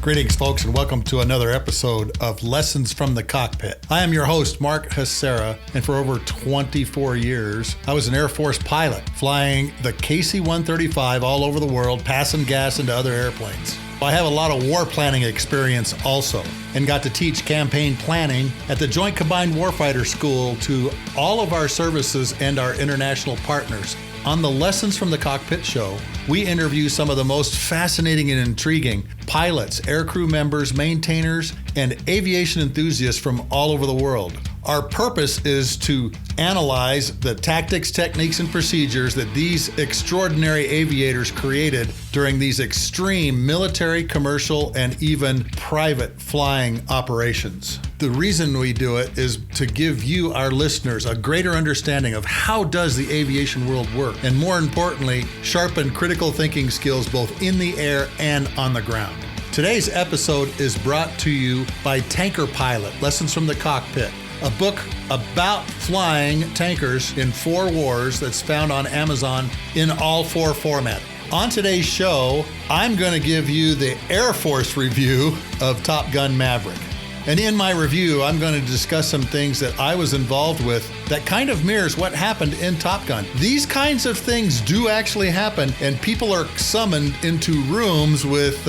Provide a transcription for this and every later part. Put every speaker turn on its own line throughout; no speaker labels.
Greetings, folks, and welcome to another episode of Lessons from the Cockpit. I am your host, Mark Hasera, and for over 24 years, I was an Air Force pilot, flying the KC-135 all over the world, passing gas into other airplanes. I have a lot of war planning experience also, and got to teach campaign planning at the Joint Combined Warfighter School to all of our services and our international partners. On the Lessons from the Cockpit show, we interview some of the most fascinating and intriguing pilots, aircrew members, maintainers, and aviation enthusiasts from all over the world. Our purpose is to analyze the tactics, techniques, and procedures that these extraordinary aviators created during these extreme military, commercial, and even private flying operations. The reason we do it is to give you, our listeners, a greater understanding of how does the aviation world work, and more importantly, sharpen critical thinking skills both in the air and on the ground. Today's episode is brought to you by Tanker Pilot, Lessons from the Cockpit, a book about flying tankers in 4 wars that's found on Amazon in all 4 formats. On today's show, I'm going to give you the Air Force review of Top Gun Maverick. And in my review, I'm going to discuss some things that I was involved with that kind of mirrors what happened in Top Gun. These kinds of things do actually happen, and people are summoned into rooms with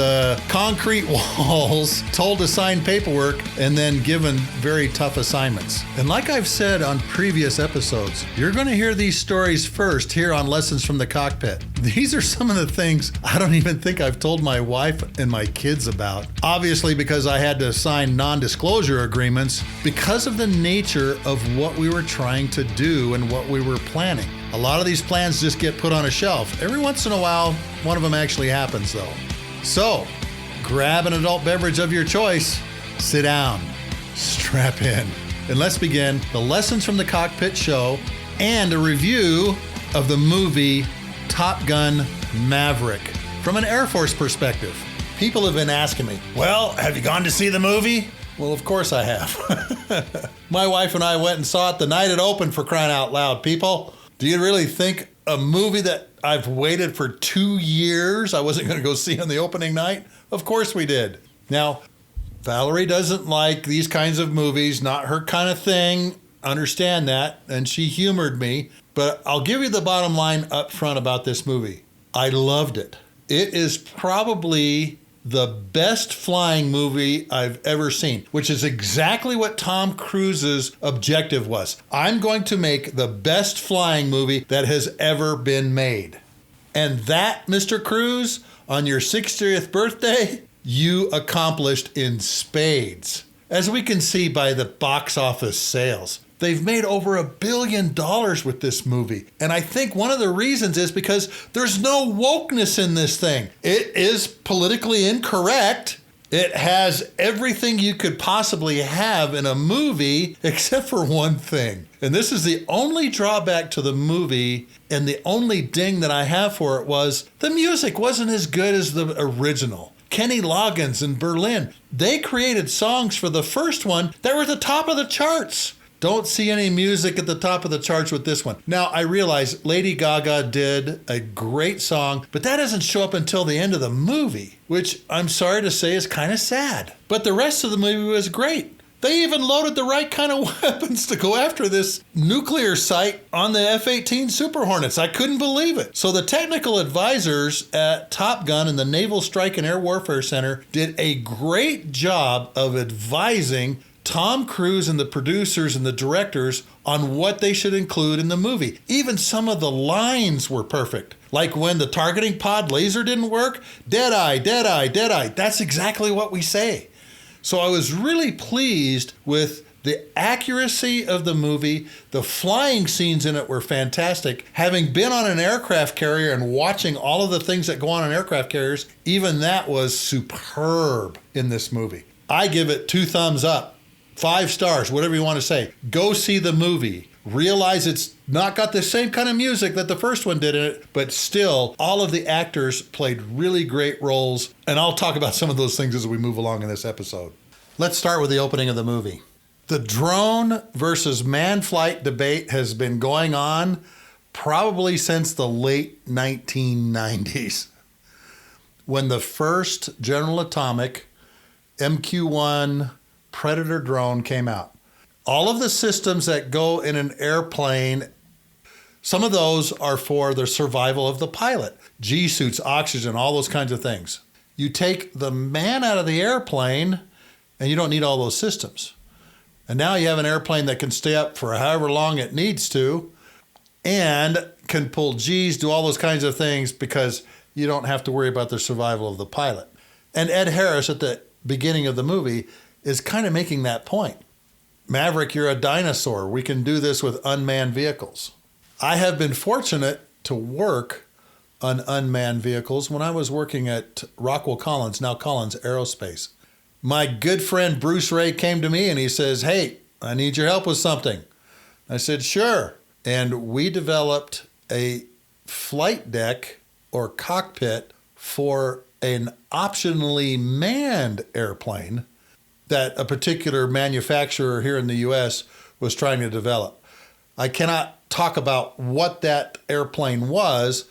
concrete walls, told to sign paperwork, and then given very tough assignments. And like I've said on previous episodes, you're going to hear these stories first here on Lessons from the Cockpit. These are some of the things I don't even think I've told my wife and my kids about. Obviously, because I had to sign non-disclosure agreements because of the nature of what we were trying to do and what we were planning. A lot of these plans just get put on a shelf. Every once in a while, one of them actually happens though. So, grab an adult beverage of your choice, sit down, strap in, and let's begin the Lessons from the Cockpit show and a review of the movie Top Gun Maverick from an Air Force perspective. People have been asking me, well, have you gone to see the movie? Well, of course I have. My wife and I went and saw it the night it opened, for crying out loud, people. Do you really think a movie that I've waited for 2 years I wasn't going to go see on the opening night? Of course we did. Now, Valerie doesn't like these kinds of movies, not her kind of thing. Understand that, and she humored me. But I'll give you the bottom line up front about this movie. I loved it. It is probably the best flying movie I've ever seen, which is exactly what Tom Cruise's objective was. I'm going to make the best flying movie that has ever been made. And that, Mr. Cruise, on your 60th birthday, you accomplished in spades. As we can see by the box office sales, they've made over $1 billion with this movie. And I think one of the reasons is because there's no wokeness in this thing. It is politically incorrect. It has everything you could possibly have in a movie except for one thing. And this is the only drawback to the movie, and the only ding that I have for it was the music wasn't as good as the original. Kenny Loggins in Berlin, they created songs for the first one that were at the top of the charts. Don't see any music at the top of the charts with this one. Now, I realize Lady Gaga did a great song, but that doesn't show up until the end of the movie, which I'm sorry to say is kind of sad. But the rest of the movie was great. They even loaded the right kind of weapons to go after this nuclear site on the F-18 Super Hornets. I couldn't believe it. So the technical advisors at Top Gun and the Naval Strike and Air Warfare Center did a great job of advising Tom Cruise and the producers and the directors on what they should include in the movie. Even some of the lines were perfect. Like when the targeting pod laser didn't work, dead eye, dead eye, dead eye. That's exactly what we say. So I was really pleased with the accuracy of the movie. The flying scenes in it were fantastic. Having been on an aircraft carrier and watching all of the things that go on aircraft carriers, even that was superb in this movie. I give it 2 thumbs up. 5 stars, whatever you want to say. Go see the movie. Realize it's not got the same kind of music that the first one did in it, but still, all of the actors played really great roles. And I'll talk about some of those things as we move along in this episode. Let's start with the opening of the movie. The drone versus manned flight debate has been going on probably since the late 1990s, when the first General Atomic MQ-1 Predator drone came out. All of the systems that go in an airplane, some of those are for the survival of the pilot. G-suits, oxygen, all those kinds of things. You take the man out of the airplane and you don't need all those systems. And now you have an airplane that can stay up for however long it needs to and can pull G's, do all those kinds of things because you don't have to worry about the survival of the pilot. And Ed Harris at the beginning of the movie is kind of making that point. Maverick, you're a dinosaur. We can do this with unmanned vehicles. I have been fortunate to work on unmanned vehicles when I was working at Rockwell Collins, now Collins Aerospace. My good friend Bruce Ray came to me and he says, "Hey, I need your help with something." I said, "Sure." And we developed a flight deck or cockpit for an optionally manned airplane that a particular manufacturer here in the US was trying to develop. I cannot talk about what that airplane was,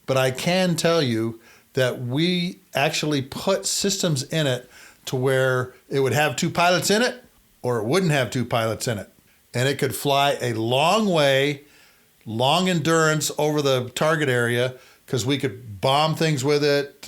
but I can tell you that we actually put systems in it to where it would have two pilots in it or it wouldn't have two pilots in it. And it could fly a long way, long endurance over the target area because we could bomb things with it,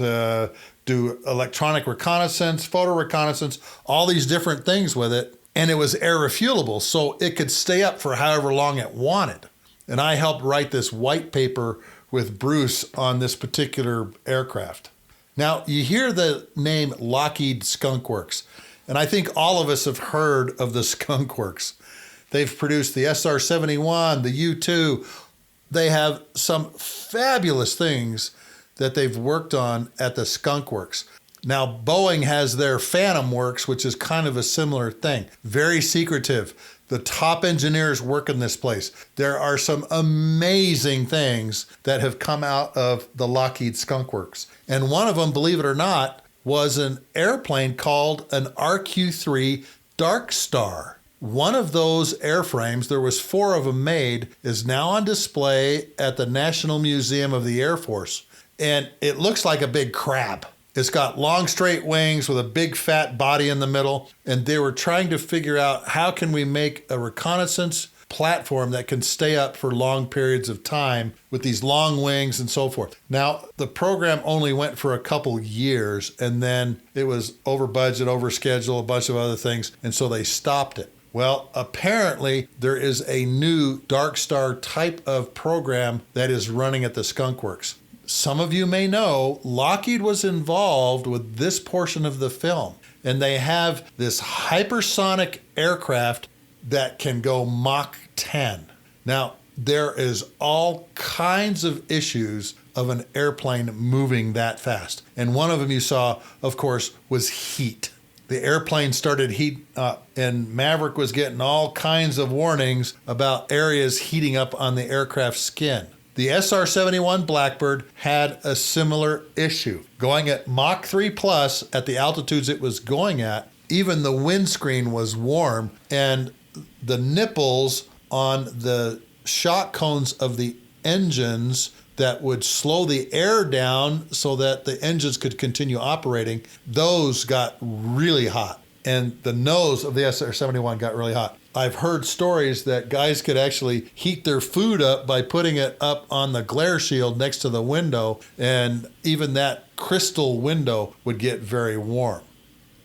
do electronic reconnaissance, photo reconnaissance, all these different things with it. And it was air refuelable, so it could stay up for however long it wanted. And I helped write this white paper with Bruce on this particular aircraft. Now, you hear the name Lockheed Skunk Works, and I think all of us have heard of the Skunk Works. They've produced the SR-71, the U-2. They have some fabulous things that they've worked on at the Skunk Works. Now, Boeing has their Phantom Works, which is kind of a similar thing. Very secretive. The top engineers work in this place. There are some amazing things that have come out of the Lockheed Skunk Works. And one of them, believe it or not, was an airplane called an RQ-3 Dark Star. One of those airframes, there was 4 of them made, is now on display at the National Museum of the Air Force. And it looks like a big crab. It's got long straight wings with a big fat body in the middle. And they were trying to figure out how can we make a reconnaissance platform that can stay up for long periods of time with these long wings and so forth. Now, the program only went for a couple years and then it was over budget, over schedule, a bunch of other things. And so they stopped it. Well, apparently there is a new Dark Star type of program that is running at the Skunk Works. Some of you may know Lockheed was involved with this portion of the film, and they have this hypersonic aircraft that can go Mach 10. Now, there is all kinds of issues of an airplane moving that fast. And one of them you saw, of course, was heat. The airplane started heating up, and Maverick was getting all kinds of warnings about areas heating up on the aircraft's skin. The SR-71 Blackbird had a similar issue. Going at Mach 3 plus at the altitudes it was going at, even the windscreen was warm, and the nipples on the shock cones of the engines that would slow the air down so that the engines could continue operating, those got really hot. And the nose of the SR-71 got really hot. I've heard stories that guys could actually heat their food up by putting it up on the glare shield next to the window, and even that crystal window would get very warm.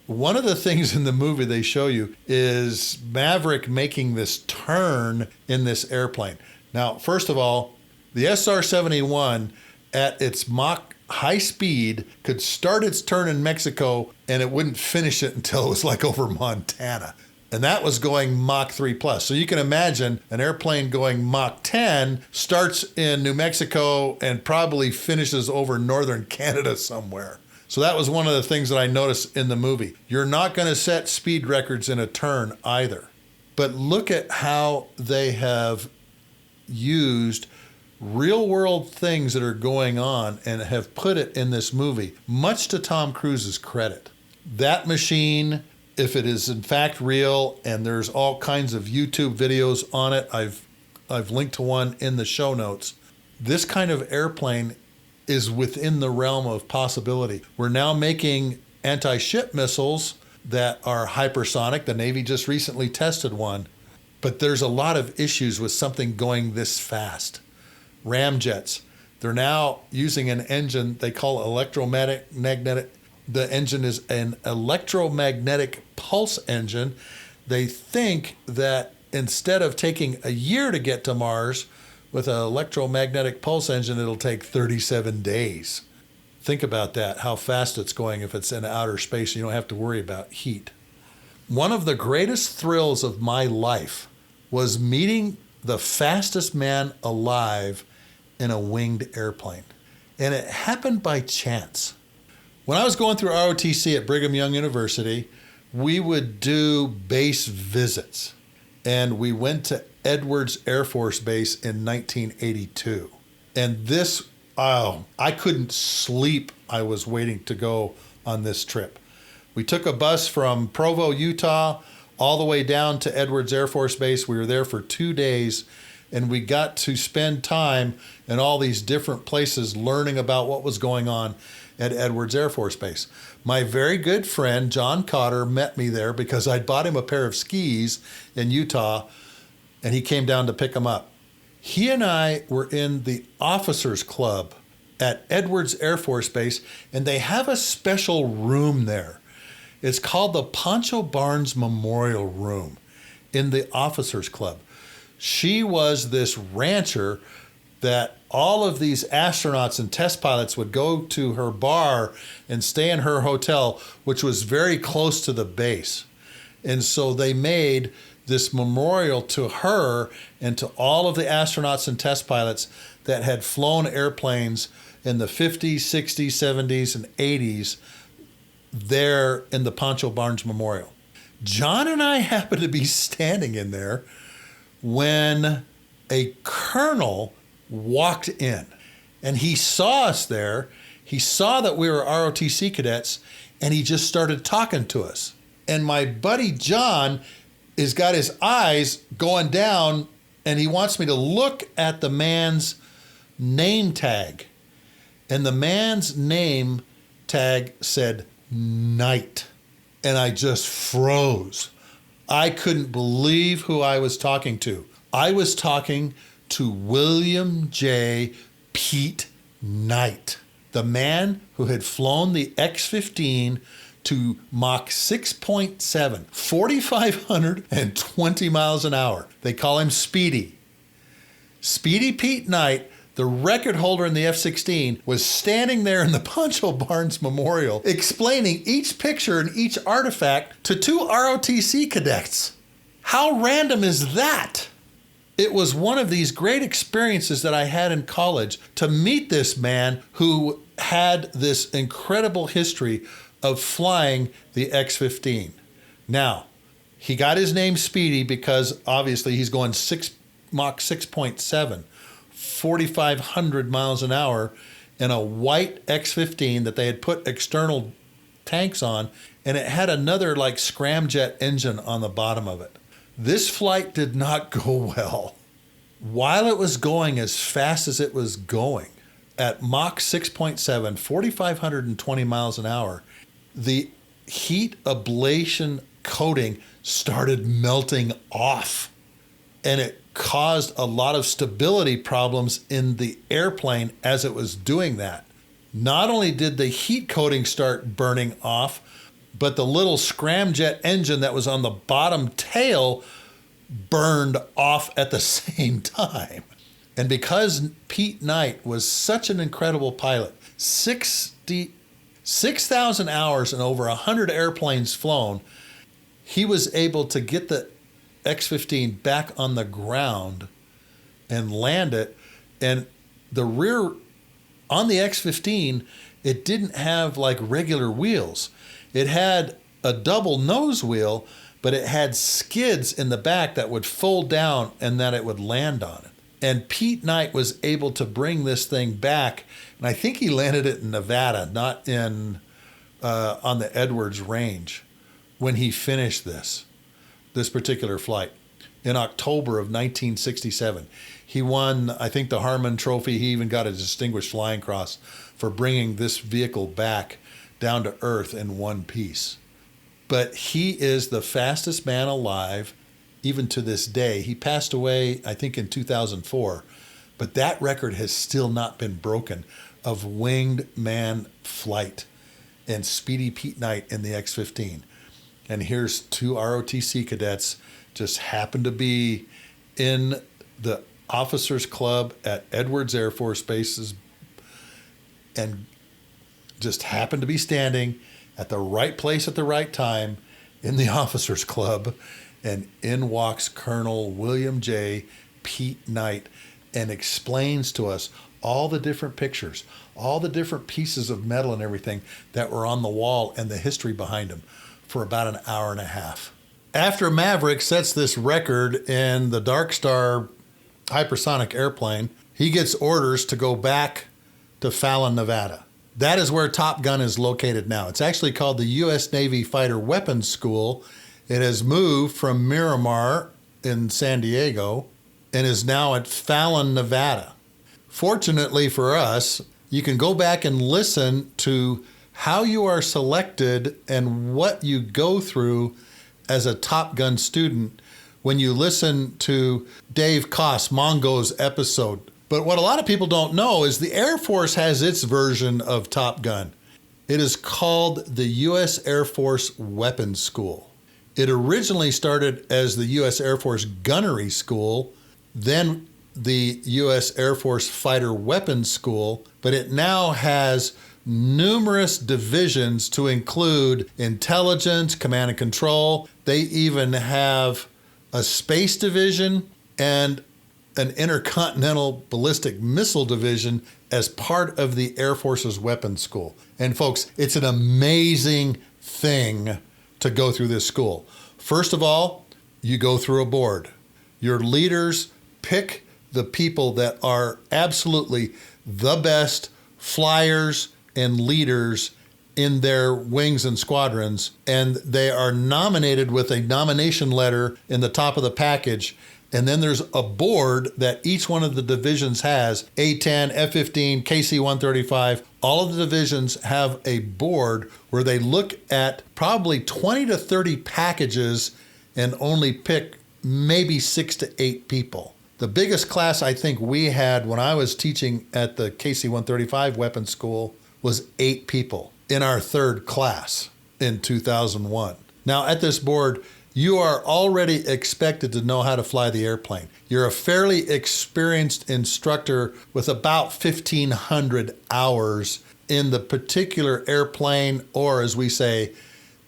One of the things in the movie they show you is Maverick making this turn in this airplane. Now, first of all, the SR-71 at its Mach high speed could start its turn in Mexico and it wouldn't finish it until it was like over Montana. And that was going Mach 3 plus. So you can imagine an airplane going Mach 10 starts in New Mexico and probably finishes over northern Canada somewhere. So that was one of the things that I noticed in the movie. You're not going to set speed records in a turn either. But look at how they have used real world things that are going on and have put it in this movie, much to Tom Cruise's credit. That machine, if it is in fact real, and there's all kinds of YouTube videos on it, I've linked to one in the show notes. This kind of airplane is within the realm of possibility. We're now making anti-ship missiles that are hypersonic. The Navy just recently tested one. But there's a lot of issues with something going this fast. Ramjets, they're now using an engine they call electromagnetic. The engine is an electromagnetic pulse engine. They think that instead of taking a year to get to Mars with an electromagnetic pulse engine, it'll take 37 days. Think about that, how fast it's going if it's in outer space. You don't have to worry about heat. One of the greatest thrills of my life was meeting the fastest man alive in a winged airplane. And it happened by chance. When I was going through ROTC at Brigham Young University, we would do base visits. And we went to Edwards Air Force Base in 1982. And this, I couldn't sleep. I was waiting to go on this trip. We took a bus from Provo, Utah, all the way down to Edwards Air Force Base. We were there for 2 days, and we got to spend time in all these different places learning about what was going on at Edwards Air Force Base. My very good friend, John Cotter, met me there because I'd bought him a pair of skis in Utah, and he came down to pick them up. He and I were in the officers club at Edwards Air Force Base, and they have a special room there. It's called the Pancho Barnes Memorial Room in the officers club. She was this rancher that all of these astronauts and test pilots would go to her bar and stay in her hotel, which was very close to the base. And so they made this memorial to her and to all of the astronauts and test pilots that had flown airplanes in the 50s, 60s, 70s, and 80s there in the Pancho Barnes Memorial. John and I happened to be standing in there when a colonel walked in, and he saw us there. He saw that we were ROTC cadets, and he just started talking to us. And my buddy John has got his eyes going down, and he wants me to look at the man's name tag. And the man's name tag said Knight. And I just froze. I couldn't believe who I was talking to. I was talking to William J. Pete Knight, the man who had flown the X-15 to Mach 6.7, 4,520 miles an hour. They call him Speedy. Speedy Pete Knight, the record holder in the F-16, was standing there in the Pancho Barnes Memorial explaining each picture and each artifact to 2 ROTC cadets. How random is that? It was one of these great experiences that I had in college to meet this man who had this incredible history of flying the X-15. Now, he got his name Speedy because obviously he's going Mach 6.7, 4,500 miles an hour in a white X-15 that they had put external tanks on, and it had another like scramjet engine on the bottom of it. This flight did not go well. While it was going as fast as it was going, at Mach 6.7, 4,520 miles an hour, the heat ablation coating started melting off, and it caused a lot of stability problems in the airplane as it was doing that. Not only did the heat coating start burning off, but the little scramjet engine that was on the bottom tail burned off at the same time. And because Pete Knight was such an incredible pilot, 6,000 hours and over 100 airplanes flown, he was able to get the X-15 back on the ground and land it. And the rear, on the X-15, it didn't have like regular wheels. It had a double nose wheel, but it had skids in the back that would fold down and that it would land on it. And Pete Knight was able to bring this thing back, and I think he landed it in Nevada, not in on the Edwards Range, when he finished this particular flight in October of 1967. He won, I think, the Harmon Trophy. He even got a Distinguished Flying Cross for bringing this vehicle back down to earth in one piece. but he is the fastest man alive, even to this day. He passed away, I think, in 2004, but that record has still not been broken of winged man flight and Speedy Pete Knight in the X-15. And here's two ROTC cadets just happened to be in the officers club at Edwards Air Force Base and just happened to be standing at the right place at the right time in the officers club, and in walks Colonel William J. Pete Knight and explains to us all the different pictures, all the different pieces of metal and everything that were on the wall and the history behind them for about an hour and a half. After Maverick sets this record in the Dark Star hypersonic airplane, he gets orders to go back to Fallon, Nevada. That is where Top Gun is located now. It's actually called the U.S. Navy Fighter Weapons School. It has moved from Miramar in San Diego and is now at Fallon, Nevada. Fortunately for us, you can go back and listen to how you are selected and what you go through as a Top Gun student when you listen to Dave Koss, Mongo's episode. But what a lot of people don't know is the Air Force has its version of Top Gun. It is called the U.S. Air Force Weapons School. It originally started as the U.S. Air Force Gunnery School, then the U.S. Air Force Fighter Weapons School, but it now has numerous divisions to include intelligence, command and control. They even have a space division and an intercontinental ballistic missile division as part of the Air Force's weapons school. And folks, it's an amazing thing to go through this school. First of all, you go through a board. Your leaders pick the people that are absolutely the best flyers and leaders in their wings and squadrons, and they are nominated with a nomination letter in the top of the package. And then there's a board that each one of the divisions has, A-10, F-15, KC-135. All of the divisions have a board where they look at probably 20 to 30 packages and only pick maybe 6 to 8 people. The biggest class I think we had when I was teaching at the KC-135 weapons school was 8 people in our third class in 2001. Now at this board, you are already expected to know how to fly the airplane. You're a fairly experienced instructor with about 1,500 hours in the particular airplane, or as we say,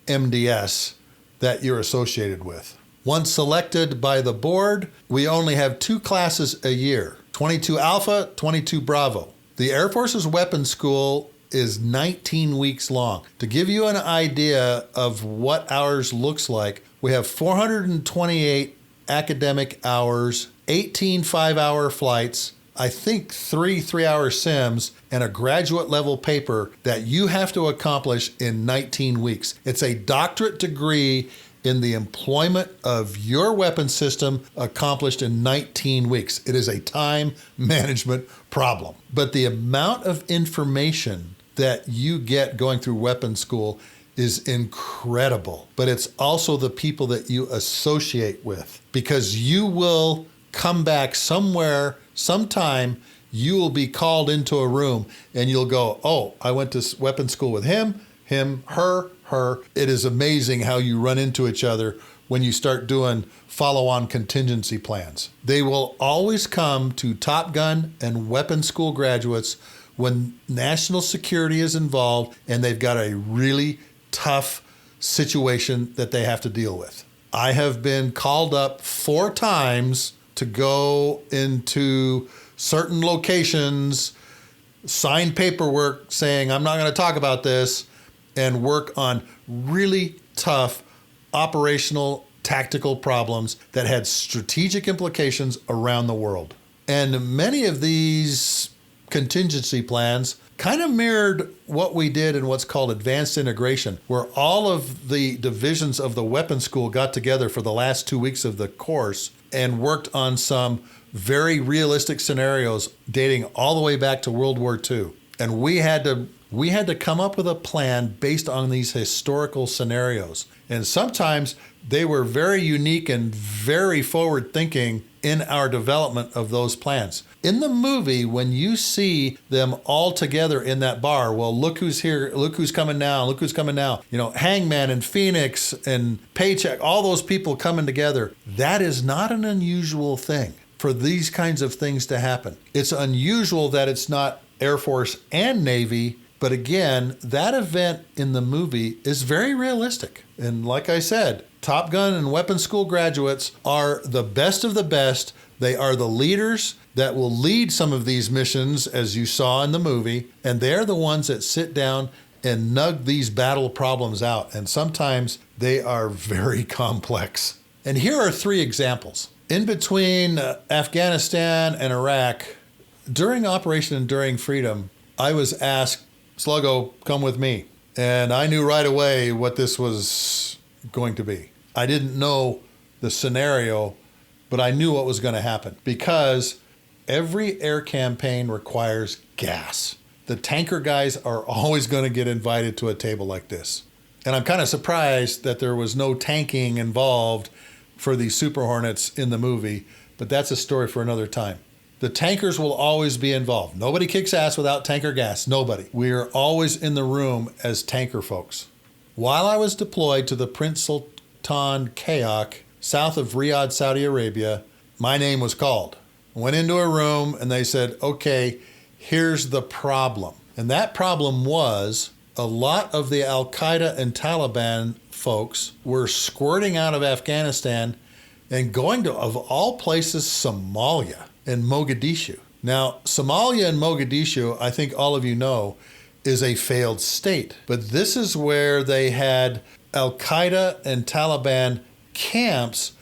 MDS, that you're associated with. Once selected by the board, we only have 2 classes a year, 22 Alpha, 22 Bravo. The Air Force's weapons school is 19 weeks long. To give you an idea of what ours looks like, we have 428 academic hours, 18 5-hour flights, I think 3 3-hour sims, and a graduate level paper that you have to accomplish in 19 weeks. It's a doctorate degree in the employment of your weapon system accomplished in 19 weeks. It is a time management problem. But the amount of information that you get going through weapons school is incredible. But it's also the people that you associate with, because you will come back somewhere, sometime, you will be called into a room and you'll go, oh, I went to weapons school with him, her. It is amazing how you run into each other when you start doing follow-on contingency plans. They will always come to Top Gun and weapons school graduates when national security is involved and they've got a really tough situation that they have to deal with. I have been called up 4 times to go into certain locations, sign paperwork saying I'm not going to talk about this, and work on really tough operational tactical problems that had strategic implications around the world. And many of these contingency plans kind of mirrored what we did in what's called advanced integration, where all of the divisions of the weapons school got together for the last 2 weeks of the course and worked on some very realistic scenarios dating all the way back to World War II. And we had to We had to come up with a plan based on these historical scenarios. And sometimes they were very unique and very forward thinking in our development of those plans. In the movie, when you see them all together in that bar, well, look who's here, look who's coming now, look who's coming now. You know, Hangman and Phoenix and Paycheck, all those people coming together. That is not an unusual thing for these kinds of things to happen. It's unusual that it's not Air Force and Navy, but again, that event in the movie is very realistic. And like I said, Top Gun and weapons school graduates are the best of the best. They are the leaders that will lead some of these missions, as you saw in the movie, and they're the ones that sit down and nug these battle problems out. And sometimes they are very complex. And here are 3 examples. In between Afghanistan and Iraq, during Operation Enduring Freedom, I was asked, Sluggo, come with me. And I knew right away what this was going to be. I didn't know the scenario, but I knew what was going to happen because every air campaign requires gas. The tanker guys are always going to get invited to a table like this. And I'm kind of surprised that there was no tanking involved for these Super Hornets in the movie, but that's a story for another time. The tankers will always be involved. Nobody kicks ass without tanker gas. Nobody. We are always in the room as tanker folks. While I was deployed to the Prince Sultan Kayak, south of Riyadh, Saudi Arabia, my name was called. I went into a room and they said, okay, here's the problem. And that problem was a lot of the Al-Qaeda and Taliban folks were squirting out of Afghanistan and going to, of all places, Somalia and Mogadishu. Now, Somalia and Mogadishu, I think all of you know, is a failed state. But this is where they had Al-Qaeda and Taliban camps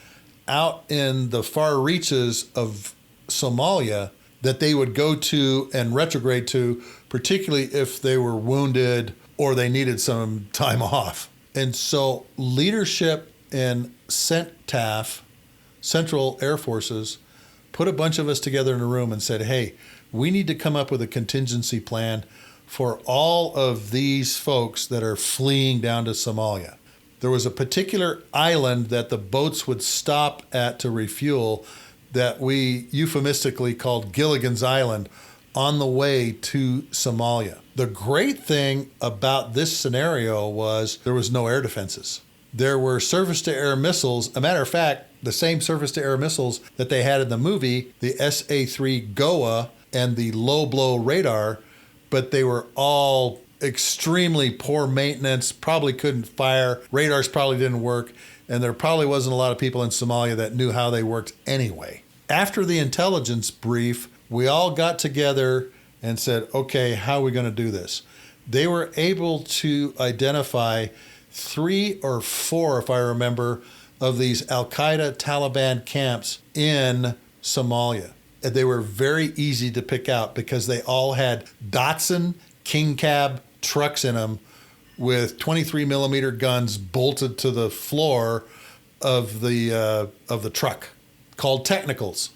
out in the far reaches of Somalia that they would go to and retrograde to, particularly if they were wounded or they needed some time off. And so leadership in CENTAF, Central Air Forces, put a bunch of us together in a room and said, hey, we need to come up with a contingency plan for all of these folks that are fleeing down to Somalia. There was a particular island that the boats would stop at to refuel that we euphemistically called Gilligan's Island on the way to Somalia. The great thing about this scenario was there was no air defenses. There were surface-to-air missiles. A matter of fact, the same surface-to-air missiles that they had in the movie, the SA-3 GOA and the low-blow radar, but they were all extremely poor maintenance, probably couldn't fire, radars probably didn't work, and there probably wasn't a lot of people in Somalia that knew how they worked anyway. After the intelligence brief, we all got together and said, okay, how are we going to do this? They were able to identify 3 or 4, if I remember, of these Al-Qaeda Taliban camps in Somalia. And they were very easy to pick out because they all had Datsun King Cab trucks in them with 23 millimeter guns bolted to the floor of the truck, called technicals.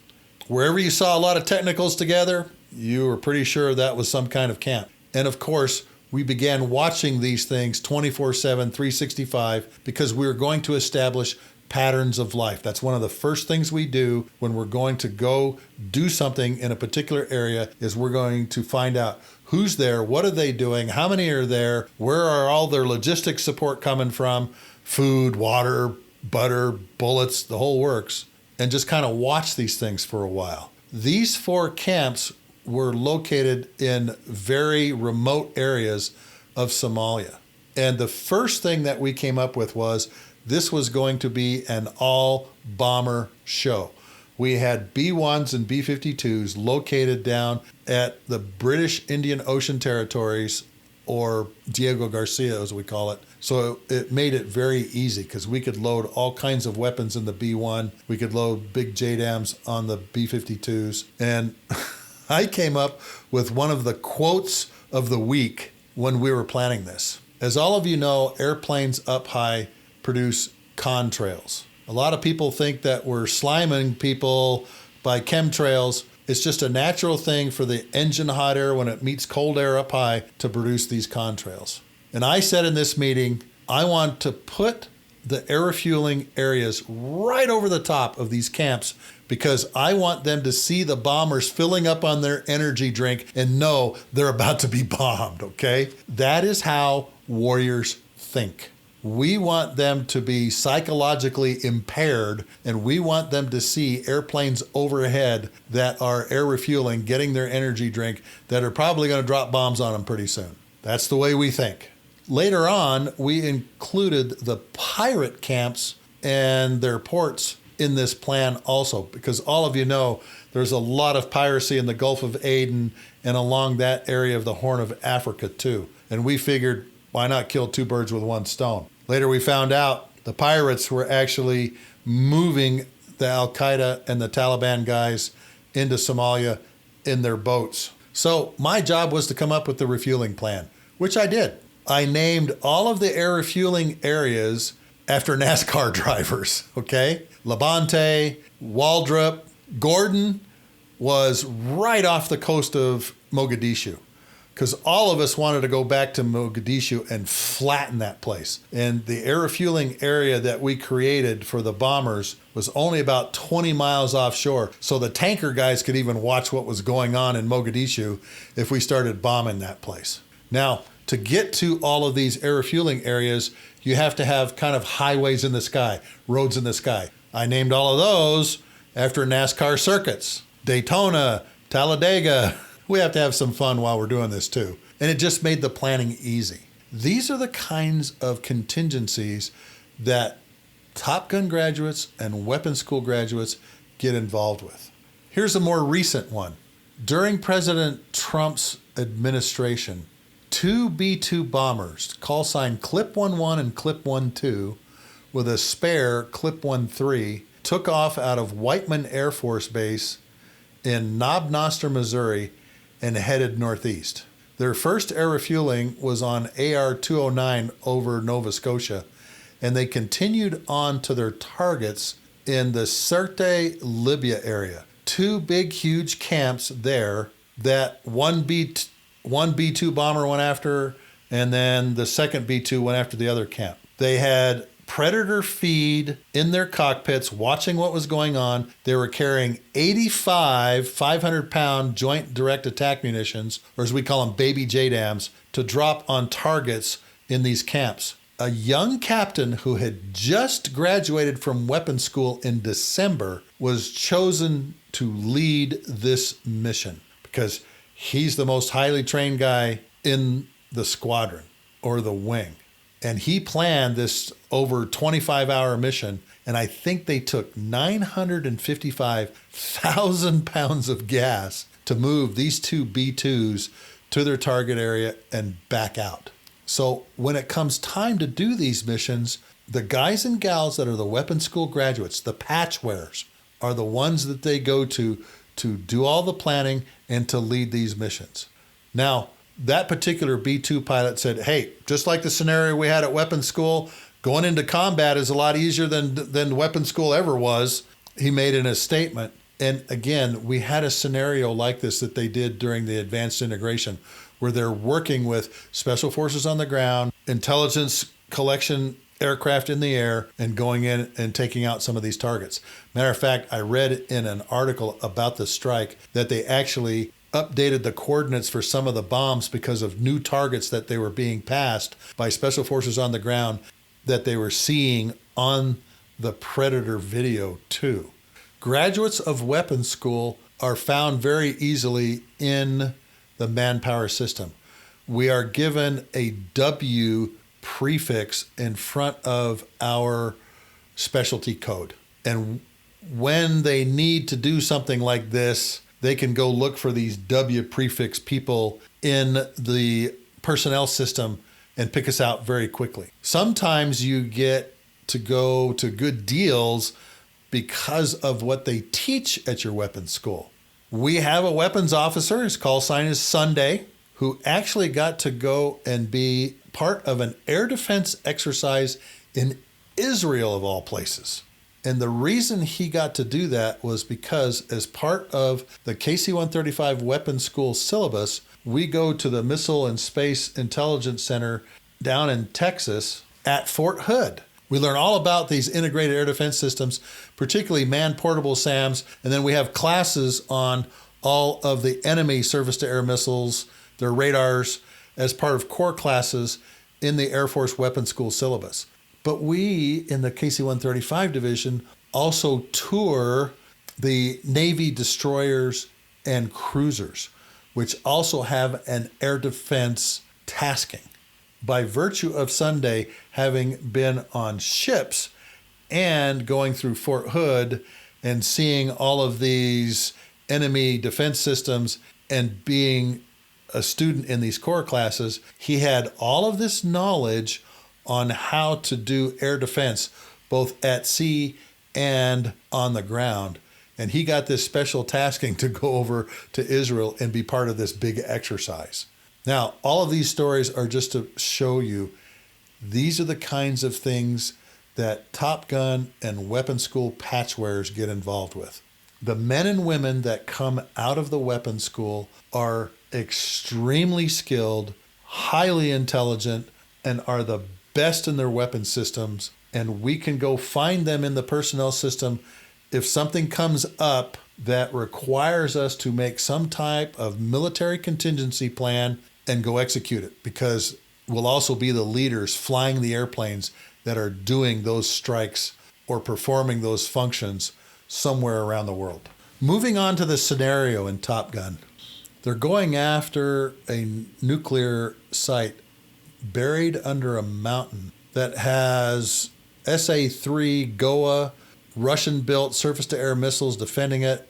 Wherever you saw a lot of technicals together, you were pretty sure that was some kind of camp. And of course, we began watching these things 24/7, 365, because we were going to establish patterns of life. That's one of the first things we do when we're going to go do something in a particular area, is we're going to find out who's there, what are they doing, how many are there, where are all their logistics support coming from, food, water, butter, bullets, the whole works, and just kind of watch these things for a while. These 4 camps were located in very remote areas of Somalia. And the first thing that we came up with was this was going to be an all-bomber show. We had B-1s and B-52s located down at the British Indian Ocean Territories, or Diego Garcia as we call it. So it made it very easy because we could load all kinds of weapons in the B-1. We could load big JDAMs on the B-52s. And I came up with one of the quotes of the week when we were planning this. As all of you know, airplanes up high produce contrails. A lot of people think that we're sliming people by chemtrails. It's just a natural thing for the engine hot air when it meets cold air up high to produce these contrails. And I said in this meeting, I want to put the air refueling areas right over the top of these camps because I want them to see the bombers filling up on their energy drink and know they're about to be bombed, okay? That is how warriors think. We want them to be psychologically impaired, and we want them to see airplanes overhead that are air refueling, getting their energy drink, that are probably going to drop bombs on them pretty soon. That's the way we think. Later on, we included the pirate camps and their ports in this plan also, because all of you know there's a lot of piracy in the Gulf of Aden and along that area of the Horn of Africa too. And we figured, why not kill two birds with one stone? Later we found out the pirates were actually moving the Al-Qaeda and the Taliban guys into Somalia in their boats. So my job was to come up with the refueling plan, which I did. I named all of the air refueling areas after NASCAR drivers, okay? Labonte, Waldrop, Gordon was right off the coast of Mogadishu because all of us wanted to go back to Mogadishu and flatten that place. And the air refueling area that we created for the bombers was only about 20 miles offshore. So the tanker guys could even watch what was going on in Mogadishu if we started bombing that place. Now, to get to all of these air refueling areas, you have to have kind of highways in the sky, roads in the sky. I named all of those after NASCAR circuits. Daytona, Talladega. We have to have some fun while we're doing this too. And it just made the planning easy. These are the kinds of contingencies that Top Gun graduates and weapons school graduates get involved with. Here's a more recent one. During President Trump's administration, two B-2 bombers, call sign Clip 11 and Clip 12, with a spare Clip 13, took off out of Whiteman Air Force Base in Knob Noster, Missouri, and headed northeast. Their first air refueling was on AR-209 over Nova Scotia, and they continued on to their targets in the Sirte, Libya area. Two big, huge camps there that one B-2 bomber went after, and then the second B-2 went after the other camp. They had Predator feed in their cockpits, watching what was going on. They were carrying 85 500-pound joint direct attack munitions, or as we call them, baby JDAMs, to drop on targets in these camps. A young captain who had just graduated from weapons school in December was chosen to lead this mission because he's the most highly trained guy in the squadron or the wing. And he planned this over 25-hour mission, and I think they took 955,000 pounds of gas to move these two B-2s to their target area and back out. So when it comes time to do these missions, the guys and gals that are the weapons school graduates, the patch wearers, are the ones that they go to do all the planning and to lead these missions. Now, that particular B-2 pilot said, hey, just like the scenario we had at weapons school, going into combat is a lot easier than weapons school ever was, he made in a statement. And again, we had a scenario like this that they did during the advanced integration, where they're working with special forces on the ground, intelligence collection aircraft in the air, and going in and taking out some of these targets. Matter of fact, I read in an article about the strike that they actually updated the coordinates for some of the bombs because of new targets that they were being passed by special forces on the ground that they were seeing on the Predator video too. Graduates of weapons school are found very easily in the manpower system. We are given a W prefix in front of our specialty code. And when they need to do something like this, they can go look for these W prefix people in the personnel system and pick us out very quickly. Sometimes you get to go to good deals because of what they teach at your weapons school. We have a weapons officer, his call sign is Sunday, who actually got to go and be part of an air defense exercise in Israel of all places. And the reason he got to do that was because as part of the KC-135 Weapons School syllabus, we go to the Missile and Space Intelligence Center down in Texas at Fort Hood. We learn all about these integrated air defense systems, particularly man-portable SAMs, and then we have classes on all of the enemy surface-to-air missiles, their radars, as part of core classes in the Air Force Weapons School syllabus. But we, in the KC-135 division, also tour the Navy destroyers and cruisers, which also have an air defense tasking. By virtue of Sunday having been on ships and going through Fort Hood and seeing all of these enemy defense systems and being a student in these core classes, he had all of this knowledge on how to do air defense, both at sea and on the ground. And he got this special tasking to go over to Israel and be part of this big exercise. Now, all of these stories are just to show you these are the kinds of things that Top Gun and weapons school patchwearers get involved with. The men and women that come out of the weapons school are extremely skilled, highly intelligent, and are the best in their weapon systems. And we can go find them in the personnel system if something comes up that requires us to make some type of military contingency plan and go execute it, because we'll also be the leaders flying the airplanes that are doing those strikes or performing those functions somewhere around the world. Moving on to the scenario in Top Gun. They're going after a nuclear site buried under a mountain that has SA-3 GOA, Russian-built surface-to-air missiles defending it.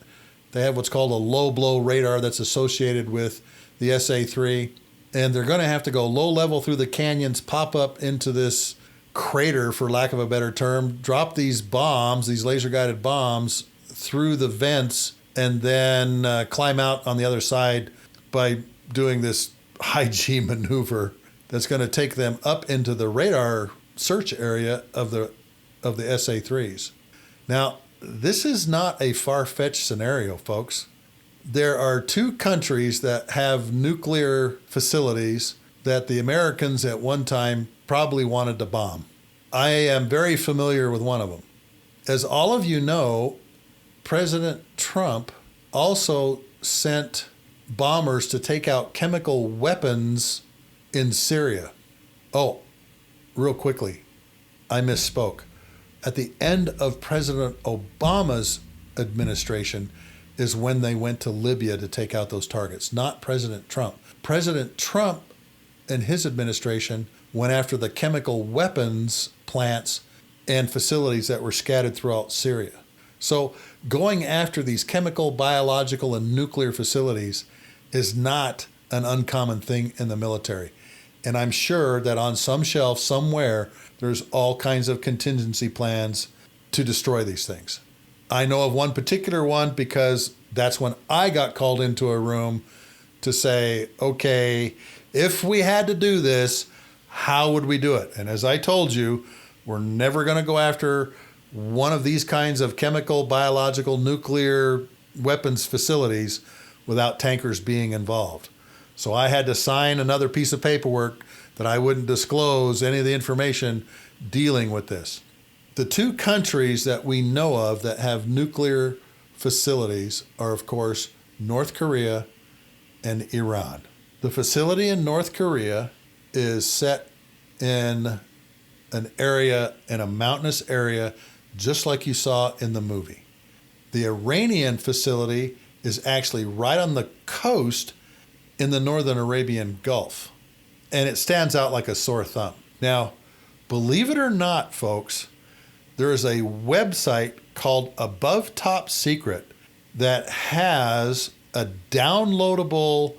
They have what's called a low-blow radar that's associated with the SA-3. And they're going to have to go low level through the canyons, pop up into this crater, for lack of a better term, drop these bombs, these laser-guided bombs, through the vents, and then climb out on the other side by doing this high-G maneuver that's going to take them up into the radar search area of the SA-3s. Now, this is not a far-fetched scenario, folks. There are two countries that have nuclear facilities that the Americans at one time probably wanted to bomb. I am very familiar with one of them. As all of you know, President Trump also sent bombers to take out chemical weapons in Syria. Oh, real quickly, I misspoke. At the end of President Obama's administration is when they went to Libya to take out those targets, not President Trump. President Trump and his administration went after the chemical weapons plants and facilities that were scattered throughout Syria. So going after these chemical, biological, and nuclear facilities is not an uncommon thing in the military. And I'm sure that on some shelf somewhere, there's all kinds of contingency plans to destroy these things. I know of one particular one because that's when I got called into a room to say, okay, if we had to do this, how would we do it? And as I told you, we're never going to go after one of these kinds of chemical, biological, nuclear weapons facilities without tankers being involved. So I had to sign another piece of paperwork that I wouldn't disclose any of the information dealing with this. The two countries that we know of that have nuclear facilities are, of course, North Korea and Iran. The facility in North Korea is set in an area, in a mountainous area, just like you saw in the movie. The Iranian facility is actually right on the coast in the northern Arabian Gulf, and it stands out like a sore thumb. Now, believe it or not, folks, there is a website called Above Top Secret that has a downloadable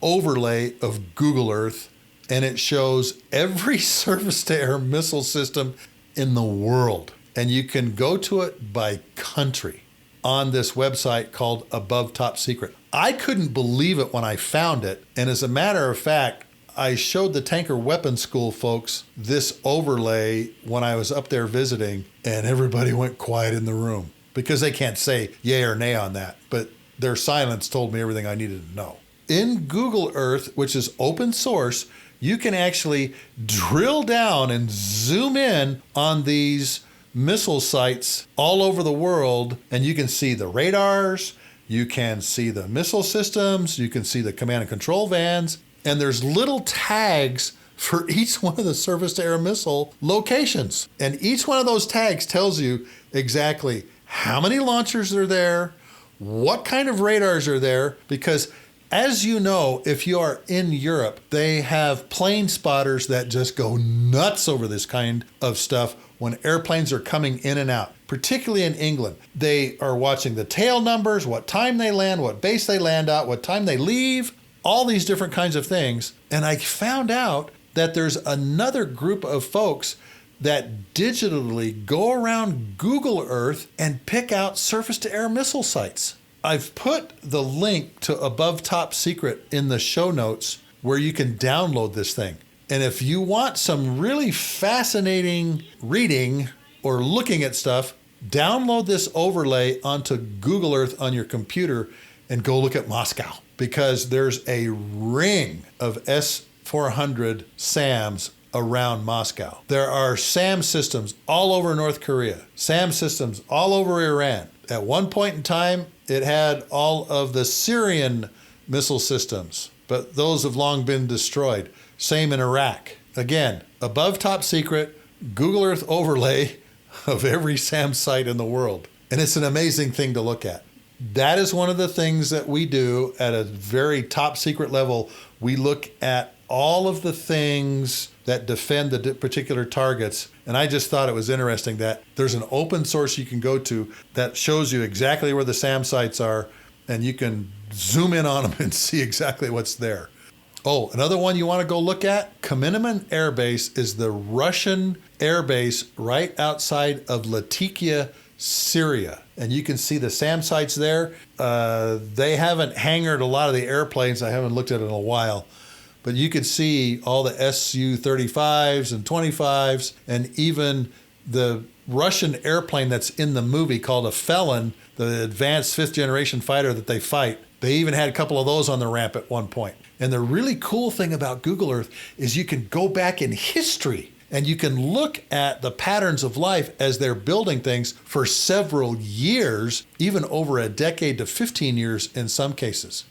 overlay of Google Earth, and it shows every surface-to-air missile system in the world. And you can go to it by country on this website called Above Top Secret. I couldn't believe it when I found it, and as a matter of fact, I showed the Tanker Weapons School folks this overlay when I was up there visiting, and everybody went quiet in the room because they can't say yay or nay on that. But their silence told me everything I needed to know. In Google Earth, which is open source, you can actually drill down and zoom in on these missile sites all over the world, and you can see the radars, you can see the missile systems, you can see the command and control vans, and there's little tags for each one of the surface-to-air missile locations. And each one of those tags tells you exactly how many launchers are there, what kind of radars are there, because as you know, if you are in Europe, they have plane spotters that just go nuts over this kind of stuff when airplanes are coming in and out, particularly in England. They are watching the tail numbers, what time they land, what base they land at, what time they leave, all these different kinds of things. And I found out that there's another group of folks that digitally go around Google Earth and pick out surface-to-air missile sites. I've put the link to Above Top Secret in the show notes where you can download this thing. And if you want some really fascinating reading or looking at stuff, download this overlay onto Google Earth on your computer and go look at Moscow, because there's a ring of S-400 SAMs around Moscow. There are SAM systems all over North Korea, SAM systems all over Iran. At one point in time, it had all of the Syrian missile systems, but those have long been destroyed. Same in Iraq. Again, Above Top Secret, Google Earth overlay of every SAM site in the world. And it's an amazing thing to look at. That is one of the things that we do at a very top secret level. We look at all of the things that defend the particular targets. And I just thought it was interesting that there's an open source you can go to that shows you exactly where the SAM sites are, and you can zoom in on them and see exactly what's there. Oh, another one you want to go look at, Kameneman Air Base is the Russian air base right outside of Latakia, Syria. And you can see the SAM sites there. They haven't hangared a lot of the airplanes. I haven't looked at it in a while. But you can see all the Su-35s and 25s, and even the Russian airplane that's in the movie called a Felon, the advanced fifth generation fighter that they fight. They even had a couple of those on the ramp at one point. And the really cool thing about Google Earth is you can go back in history and you can look at the patterns of life as they're building things for several years, even over a decade to 15 years in some cases.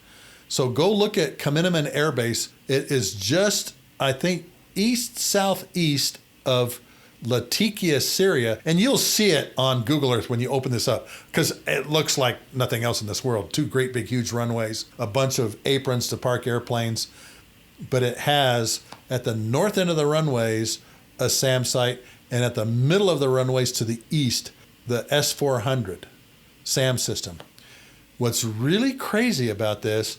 So go look at Kameneman Air Base. It is just, I think, southeast of Latakia, Syria, and you'll see it on Google Earth when you open this up, because it looks like nothing else in this world. Two great big huge runways, a bunch of aprons to park airplanes, but it has at the north end of the runways a SAM site, and at the middle of the runways to the east, the S-400 SAM system. What's really crazy about this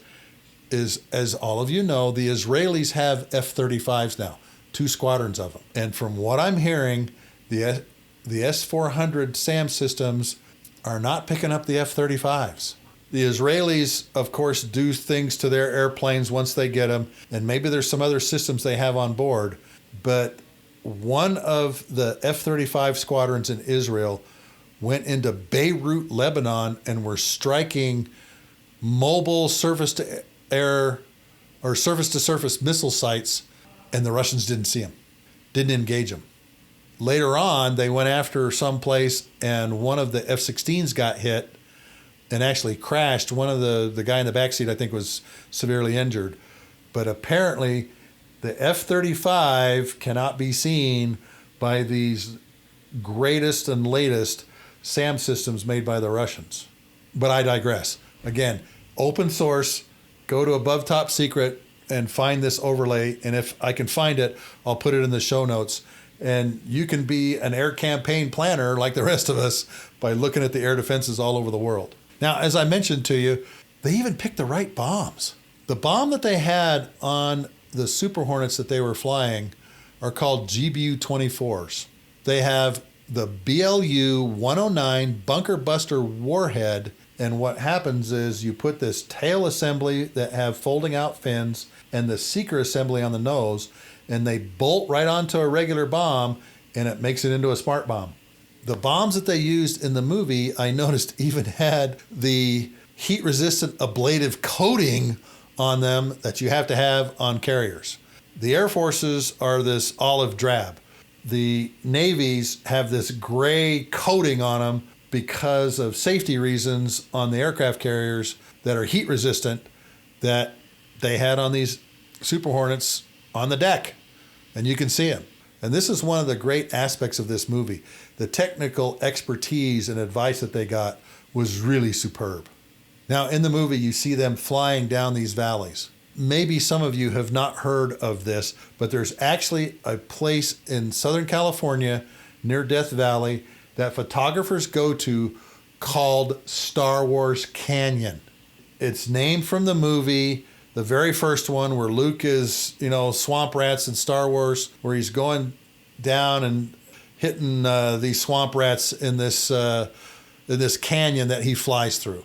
is, as all of you know, the Israelis have F-35s now. 2 squadrons of them. And from what I'm hearing, the S-400 SAM systems are not picking up the F-35s. The Israelis, of course, do things to their airplanes once they get them, and maybe there's some other systems they have on board, but one of the F-35 squadrons in Israel went into Beirut, Lebanon, and were striking mobile surface-to-air or surface-to-surface missile sites, and the Russians didn't see them, didn't engage them. Later on, they went after some place, and one of the F-16s got hit and actually crashed. One of the guy in the backseat, I think, was severely injured. But apparently, the F-35 cannot be seen by these greatest and latest SAM systems made by the Russians. But I digress. Again, open source, go to Above Top Secret, and find this overlay, and if I can find it, I'll put it in the show notes. And you can be an air campaign planner like the rest of us by looking at the air defenses all over the world. Now, as I mentioned to you, they even picked the right bombs. The bomb that they had on the Super Hornets that they were flying are called GBU-24s. They have the BLU-109 Bunker Buster warhead, and what happens is you put this tail assembly that have folding out fins and the seeker assembly on the nose, and they bolt right onto a regular bomb, and it makes it into a smart bomb. The bombs that they used in the movie, I noticed, even had the heat-resistant ablative coating on them that you have to have on carriers. The Air Forces are this olive drab. The Navies have this gray coating on them because of safety reasons on the aircraft carriers that are heat resistant that they had on these Super Hornets on the deck. And you can see them. And this is one of the great aspects of this movie. The technical expertise and advice that they got was really superb. Now, in the movie, you see them flying down these valleys. Maybe some of you have not heard of this, but there's actually a place in Southern California near Death Valley that photographers go to called Star Wars Canyon. It's named from the movie, the very first one where Luke is, swamp rats in Star Wars, where he's going down and hitting these swamp rats in this canyon that he flies through.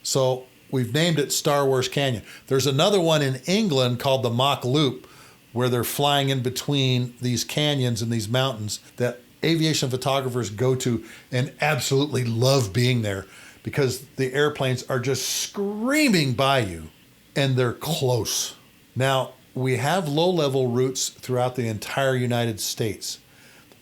So we've named it Star Wars Canyon. There's another one in England called the Mach Loop, where they're flying in between these canyons and these mountains that aviation photographers go to and absolutely love being there because the airplanes are just screaming by you and they're close. Now, we have low-level routes throughout the entire United States.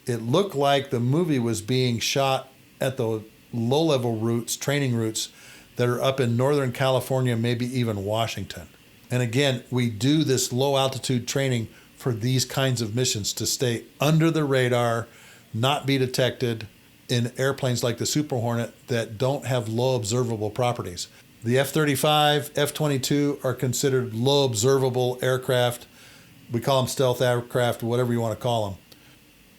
It looked like the movie was being shot at the low-level routes, training routes, that are up in Northern California, maybe even Washington. And again, we do this low-altitude training for these kinds of missions to stay under the radar, not be detected in airplanes like the Super Hornet that don't have low observable properties. The F-35, F-22 are considered low observable aircraft. We call them stealth aircraft, whatever you want to call them.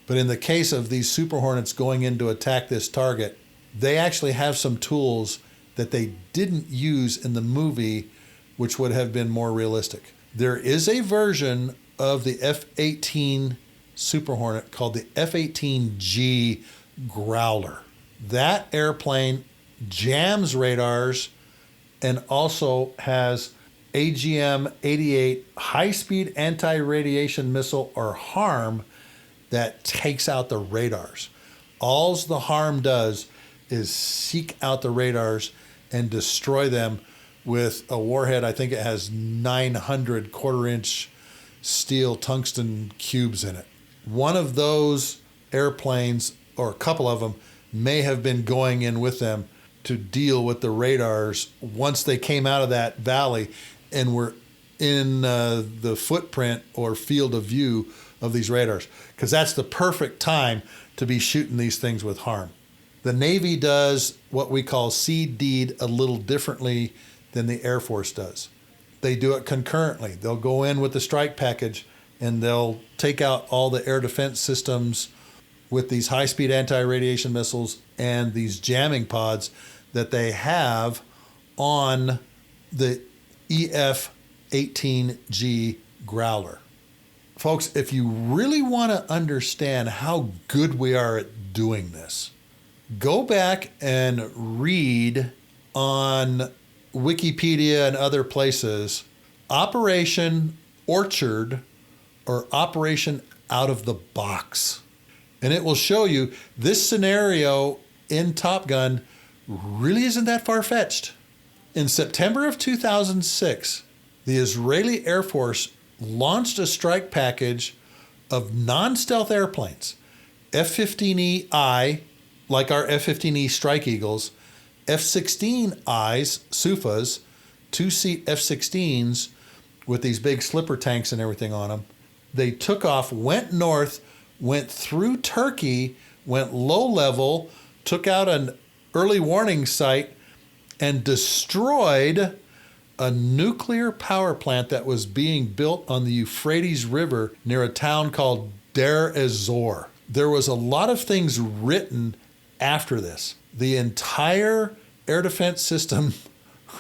But in the case of these Super Hornets going in to attack this target, they actually have some tools that they didn't use in the movie, which would have been more realistic. There is a version of the F-18 Super Hornet called the F-18G Growler. That airplane jams radars and also has AGM-88 high-speed anti-radiation missile or HARM that takes out the radars. All the HARM does is seek out the radars and destroy them with a warhead. I think it has 900 quarter-inch steel tungsten cubes in it. One of those airplanes, or a couple of them, may have been going in with them to deal with the radars once they came out of that valley and were in the footprint or field of view of these radars, because that's the perfect time to be shooting these things with HARM. The Navy does what we call seed-deed a little differently than the Air Force does. They do it concurrently. They'll go in with the strike package and they'll take out all the air defense systems with these high-speed anti-radiation missiles and these jamming pods that they have on the EF-18G Growler. Folks, if you really want to understand how good we are at doing this, go back and read on Wikipedia and other places Operation Orchard or Operation Out of the Box. And it will show you this scenario in Top Gun really isn't that far-fetched. In September of 2006, the Israeli Air Force launched a strike package of non-stealth airplanes, F-15EI, like our F-15E Strike Eagles, F-16Is, SUFAs, two-seat F-16s with these big slipper tanks and everything on them. They took off, went north, went through Turkey, went low level, took out an early warning site, and destroyed a nuclear power plant that was being built on the Euphrates River near a town called Deir ez-Zor. There was a lot of things written after this. The entire air defense system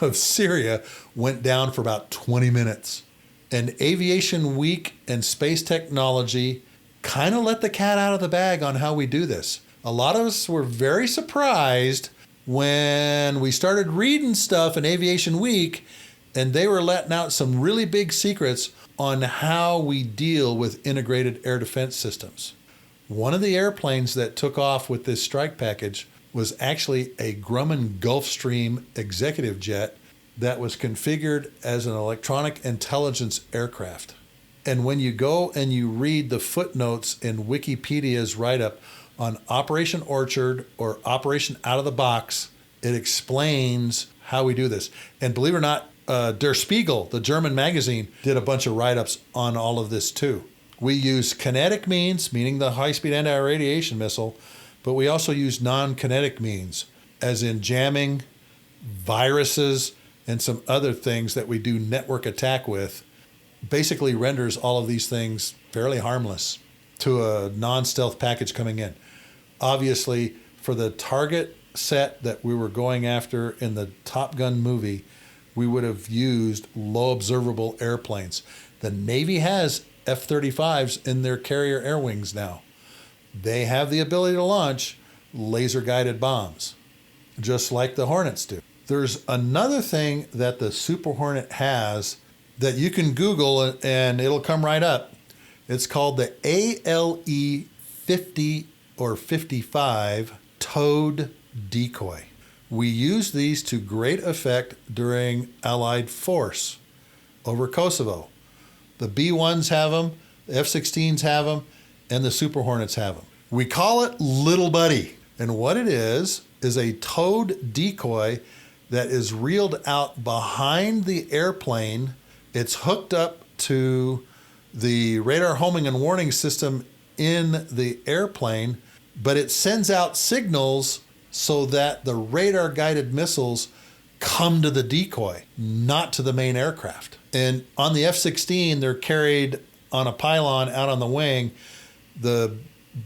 of Syria went down for about 20 minutes. And Aviation Week and Space Technology kind of let the cat out of the bag on how we do this. A lot of us were very surprised when we started reading stuff in Aviation Week and they were letting out some really big secrets on how we deal with integrated air defense systems. One of the airplanes that took off with this strike package was actually a Grumman Gulfstream executive jet that was configured as an electronic intelligence aircraft. And when you go and you read the footnotes in Wikipedia's write-up on Operation Orchard or Operation Out of the Box, it explains how we do this. And believe it or not, Der Spiegel, the German magazine, did a bunch of write-ups on all of this too. We use kinetic means, meaning the high-speed anti-radiation missile, but we also use non-kinetic means, as in jamming, viruses, and some other things that we do network attack with. Basically renders all of these things fairly harmless to a non-stealth package coming in. Obviously, for the target set that we were going after in the Top Gun movie, we would have used low observable airplanes. The Navy has F-35s in their carrier air wings now. They have the ability to launch laser-guided bombs, just like the Hornets do. There's another thing that the Super Hornet has that you can Google and it'll come right up. It's called the ALE 50 or 55 towed decoy. We use these to great effect during Allied force over Kosovo. The B-1s have them, the F-16s have them, and the Super Hornets have them. We call it Little Buddy. And what it is a towed decoy that is reeled out behind the airplane. It's hooked up to the radar homing and warning system in the airplane, but it sends out signals so that the radar-guided missiles come to the decoy, not to the main aircraft. And on the F-16, they're carried on a pylon out on the wing. The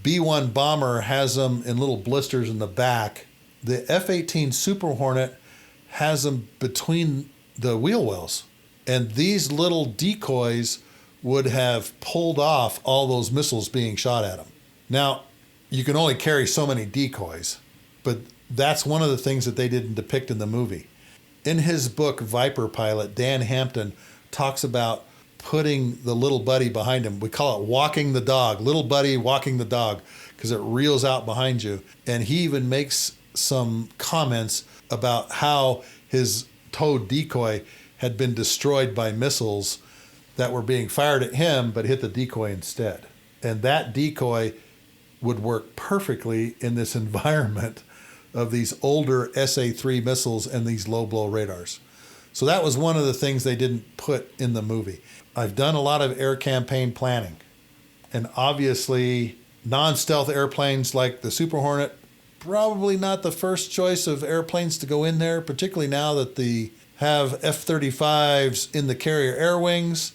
B-1 bomber has them in little blisters in the back. The F-18 Super Hornet has them between the wheel wells. And these little decoys would have pulled off all those missiles being shot at them. Now, you can only carry so many decoys, but that's one of the things that they didn't depict in the movie. In his book, Viper Pilot, Dan Hampton talks about putting the little buddy behind him. We call it walking the dog, little buddy walking the dog, because it reels out behind you. And he even makes some comments about how his towed decoy had been destroyed by missiles that were being fired at him, but hit the decoy instead. And that decoy would work perfectly in this environment of these older SA-3 missiles and these low-blow radars. So that was one of the things they didn't put in the movie. I've done a lot of air campaign planning, and obviously non-stealth airplanes like the Super Hornet, probably not the first choice of airplanes to go in there, particularly now that they have F-35s in the carrier air wings.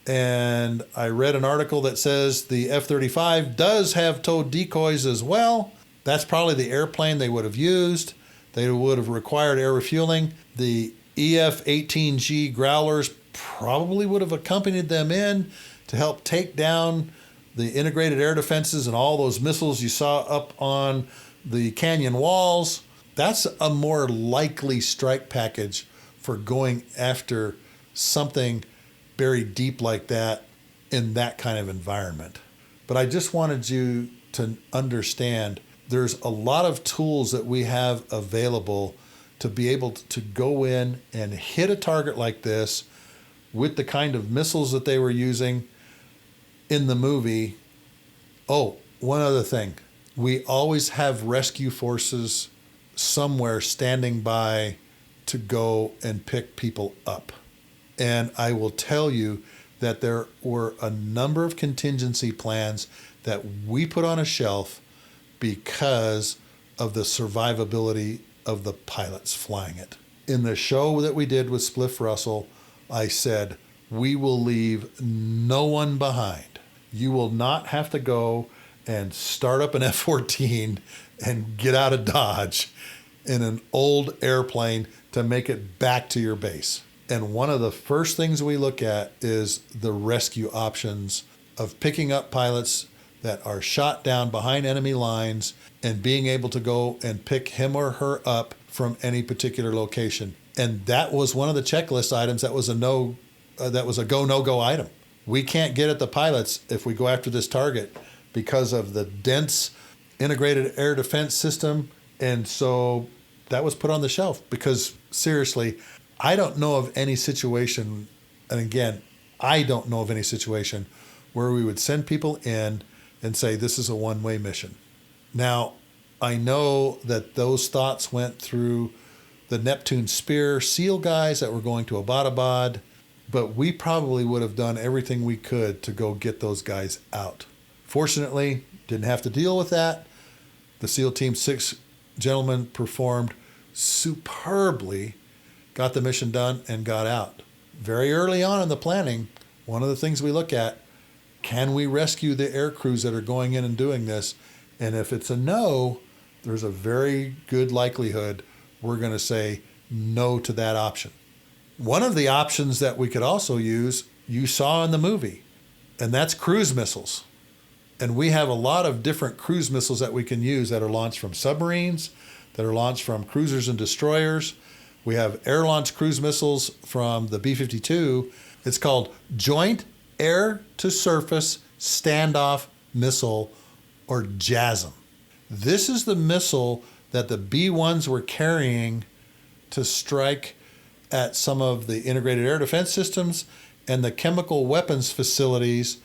And I read an article that says the F-35 does have towed decoys as well. That's probably the airplane they would have used. They would have required air refueling. The EF-18G Growlers probably would have accompanied them in to help take down the integrated air defenses and all those missiles you saw up on the canyon walls. That's a more likely strike package for going after something buried deep like that in that kind of environment. But I just wanted you to understand there's a lot of tools that we have available to be able to go in and hit a target like this with the kind of missiles that they were using in the movie. Oh, one other thing. We always have rescue forces somewhere standing by to go and pick people up. And I will tell you that there were a number of contingency plans that we put on a shelf because of the survivability of the pilots flying it. In the show that we did with Spliff Russell, I said, we will leave no one behind. You will not have to go and start up an F-14 and get out of Dodge in an old airplane to make it back to your base. And one of the first things we look at is the rescue options of picking up pilots that are shot down behind enemy lines and being able to go and pick him or her up from any particular location. And that was one of the checklist items that was a go, no-go item. we can't get at the pilots if we go after this target because of the dense integrated air defense system. And so that was put on the shelf because, seriously, I don't know of any situation, and again, I don't know of any situation where we would send people in and say, this is a one-way mission. Now, I know that those thoughts went through the Neptune Spear SEAL guys that were going to Abbottabad, but we probably would have done everything we could to go get those guys out. Fortunately, didn't have to deal with that. The SEAL Team 6 gentlemen performed superbly, got the mission done, and got out. Very early on in the planning, one of the things we look at, can we rescue the air crews that are going in and doing this? And if it's a no, there's a very good likelihood we're going to say no to that option. One of the options that we could also use, you saw in the movie, and that's cruise missiles. And we have a lot of different cruise missiles that we can use that are launched from submarines, that are launched from cruisers and destroyers. We have air-launched cruise missiles from the B-52. It's called Joint Air-to-Surface Standoff Missile, or JASSM. This is the missile that the B-1s were carrying to strike at some of the integrated air defense systems and the chemical weapons facilities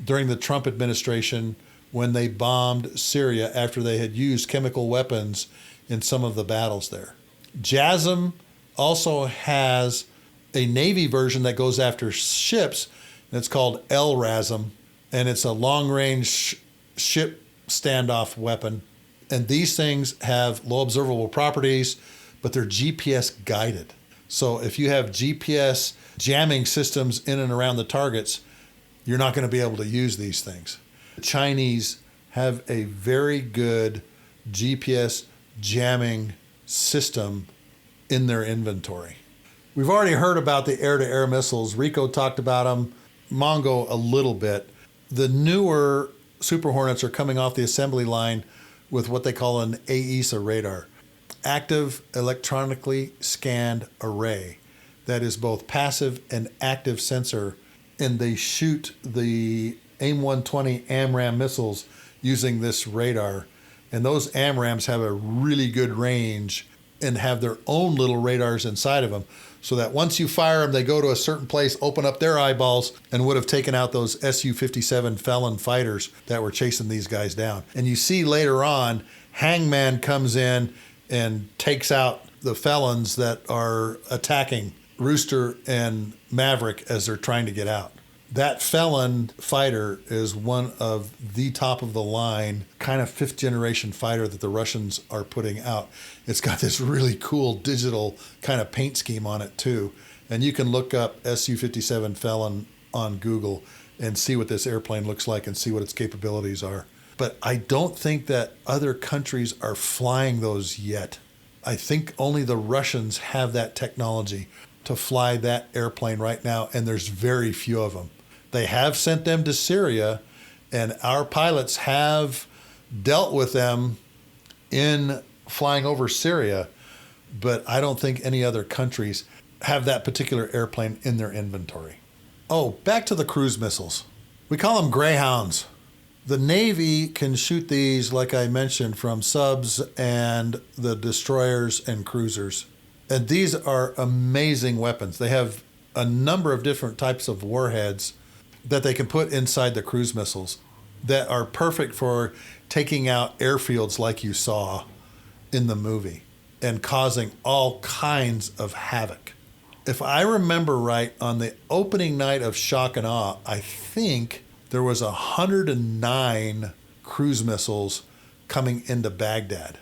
during the Trump administration when they bombed Syria after they had used chemical weapons in some of the battles there. JASSM also has a Navy version that goes after ships, and it's called LRASM, and it's a long-range ship standoff weapon. And these things have low observable properties, but they're GPS guided. So if you have GPS jamming systems in and around the targets, you're not going to be able to use these things. The Chinese have a very good GPS jamming system in their inventory. We've already heard about the air-to-air missiles. Rico talked about them, Mongo a little bit. The newer Super Hornets are coming off the assembly line with what they call an AESA radar, active electronically scanned array, that is both passive and active sensor, and they shoot the AIM-120 AMRAAM missiles using this radar. And those AMRAAMs have a really good range and have their own little radars inside of them, so that once you fire them, they go to a certain place, open up their eyeballs, and would have taken out those Su-57 Felon fighters that were chasing these guys down. And you see later on, Hangman comes in and takes out the Felons that are attacking Rooster and Maverick as they're trying to get out. That Felon fighter is one of the top of the line kind of 5th generation fighter that the Russians are putting out. It's got this really cool digital kind of paint scheme on it too. And you can look up Su-57 Felon on Google and see what this airplane looks like and see what its capabilities are. But I don't think that other countries are flying those yet. I think only the Russians have that technology to fly that airplane right now, and there's very few of them. They have sent them to Syria, and our pilots have dealt with them in flying over Syria, but I don't think any other countries have that particular airplane in their inventory. Oh, back to the cruise missiles. We call them Greyhounds. The Navy can shoot these, like I mentioned, from subs and the destroyers and cruisers. And these are amazing weapons. They have a number of different types of warheads that they can put inside the cruise missiles that are perfect for taking out airfields like you saw in the movie and causing all kinds of havoc. If I remember right, on the opening night of Shock and Awe, I think there was 109 cruise missiles coming into Baghdad.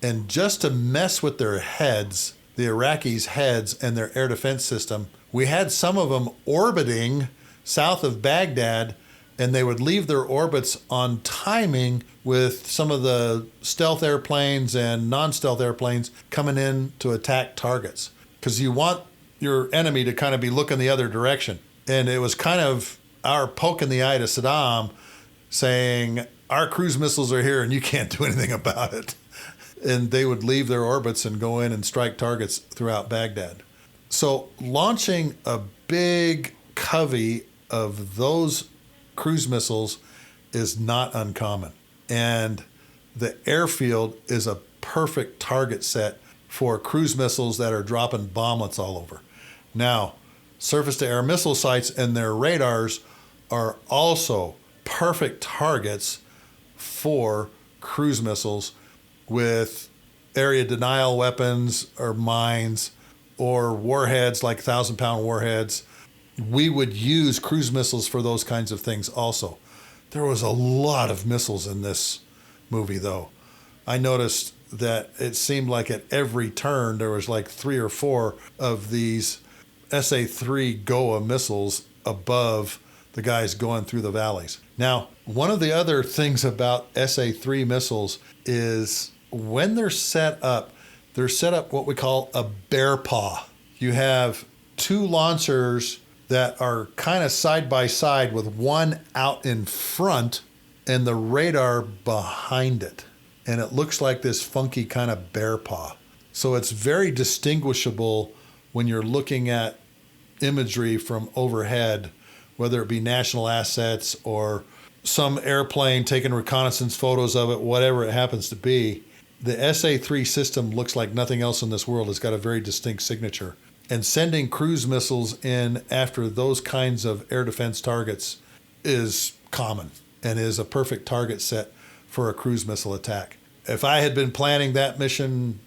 And just to mess with their heads, the Iraqis' heads and their air defense system, we had some of them orbiting south of Baghdad, and they would leave their orbits on timing with some of the stealth airplanes and non-stealth airplanes coming in to attack targets. Because you want your enemy to kind of be looking the other direction. And it was kind of our poke in the eye to Saddam saying, our cruise missiles are here and you can't do anything about it. And they would leave their orbits and go in and strike targets throughout Baghdad. So launching a big covey of those cruise missiles is not uncommon. And the airfield is a perfect target set for cruise missiles that are dropping bomblets all over. Now, surface-to-air missile sites and their radars are also perfect targets for cruise missiles with area denial weapons or mines or warheads like 1,000-pound warheads. We would use cruise missiles for those kinds of things also. There was a lot of missiles in this movie, though. I noticed that it seemed like at every turn there was like 3 or 4 of these SA-3 GOA missiles above the guys going through the valleys. Now, one of the other things about SA-3 missiles is when they're set up what we call a bear paw. You have 2 launchers that are kind of side by side with one out in front and the radar behind it. And it looks like this funky kind of bear paw. So it's very distinguishable when you're looking at imagery from overhead, whether it be national assets or some airplane taking reconnaissance photos of it, whatever it happens to be. The SA-3 system looks like nothing else in this world. It's got a very distinct signature. And sending cruise missiles in after those kinds of air defense targets is common and is a perfect target set for a cruise missile attack. If I had been planning that mission,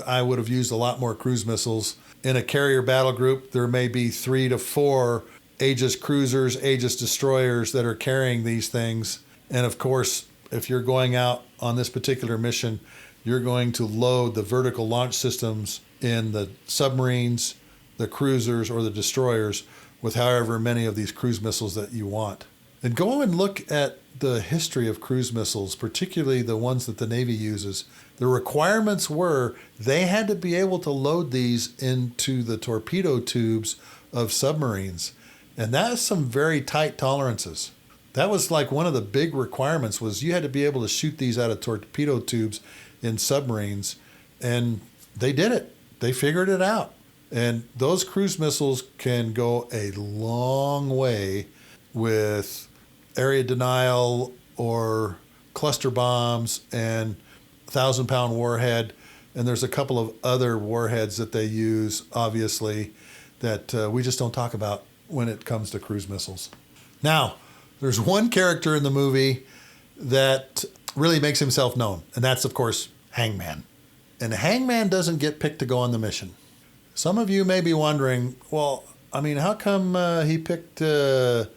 I would have used a lot more cruise missiles. In a carrier battle group, there may be 3 to 4 Aegis cruisers, Aegis destroyers that are carrying these things. And of course, if you're going out on this particular mission, you're going to load the vertical launch systems in the submarines, the cruisers, or the destroyers with however many of these cruise missiles that you want. And go and look at the history of cruise missiles, particularly the ones that the Navy uses. The requirements were they had to be able to load these into the torpedo tubes of submarines. And that's some very tight tolerances. That was like one of the big requirements was you had to be able to shoot these out of torpedo tubes in submarines. And they did it. They figured it out. And those cruise missiles can go a long way with area denial or cluster bombs and 1,000-pound warhead. And there's a couple of other warheads that they use, obviously, that we just don't talk about when it comes to cruise missiles. Now, there's one character in the movie that really makes himself known, and that's, of course, Hangman. And Hangman doesn't get picked to go on the mission. Some of you may be wondering, well, I mean, how come he picked, her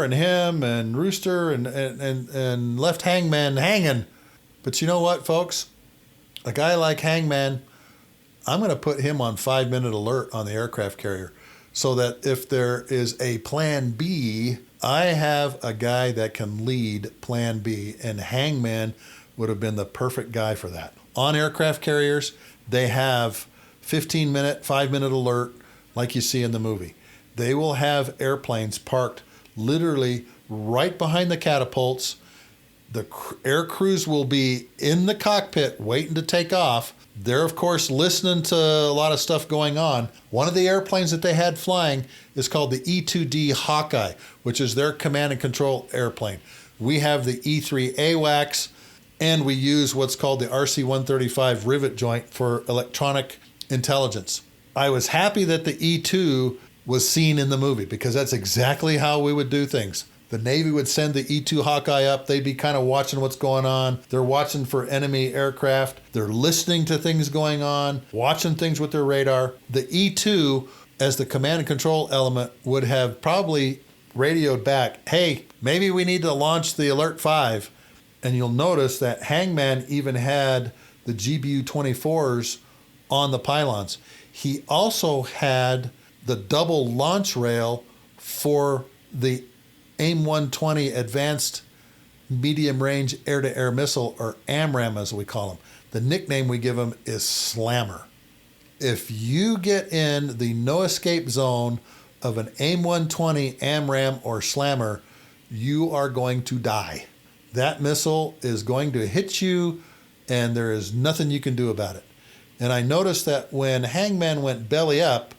and him and Rooster and left Hangman hanging? But you know what, folks? A guy like Hangman, I'm going to put him on 5-minute alert on the aircraft carrier so that if there is a plan B, I have a guy that can lead plan B, and Hangman would have been the perfect guy for that. On aircraft carriers, they have 15-minute, 5-minute alert like you see in the movie. They will have airplanes parked literally right behind the catapults. The air crews will be in the cockpit waiting to take off. They're, of course, listening to a lot of stuff going on. One of the airplanes that they had flying is called the E-2D Hawkeye, which is their command and control airplane. We have the E-3 AWACS, and we use what's called the RC-135 rivet joint for electronic intelligence. I was happy that the E-2 was seen in the movie because that's exactly how we would do things. The Navy would send the E-2 Hawkeye up. They'd be kind of watching what's going on. They're watching for enemy aircraft. They're listening to things going on, watching things with their radar. The E-2, as the command and control element, would have probably radioed back, hey, maybe we need to launch the Alert 5. And you'll notice that Hangman even had the GBU-24s on the pylons. He also had the double launch rail for the AIM-120 Advanced Medium Range Air-to-Air Missile, or AMRAAM as we call them. The nickname we give them is Slammer. If you get in the no escape zone of an AIM-120 AMRAAM or Slammer, you are going to die. That missile is going to hit you and there is nothing you can do about it. And I noticed that when Hangman went belly up,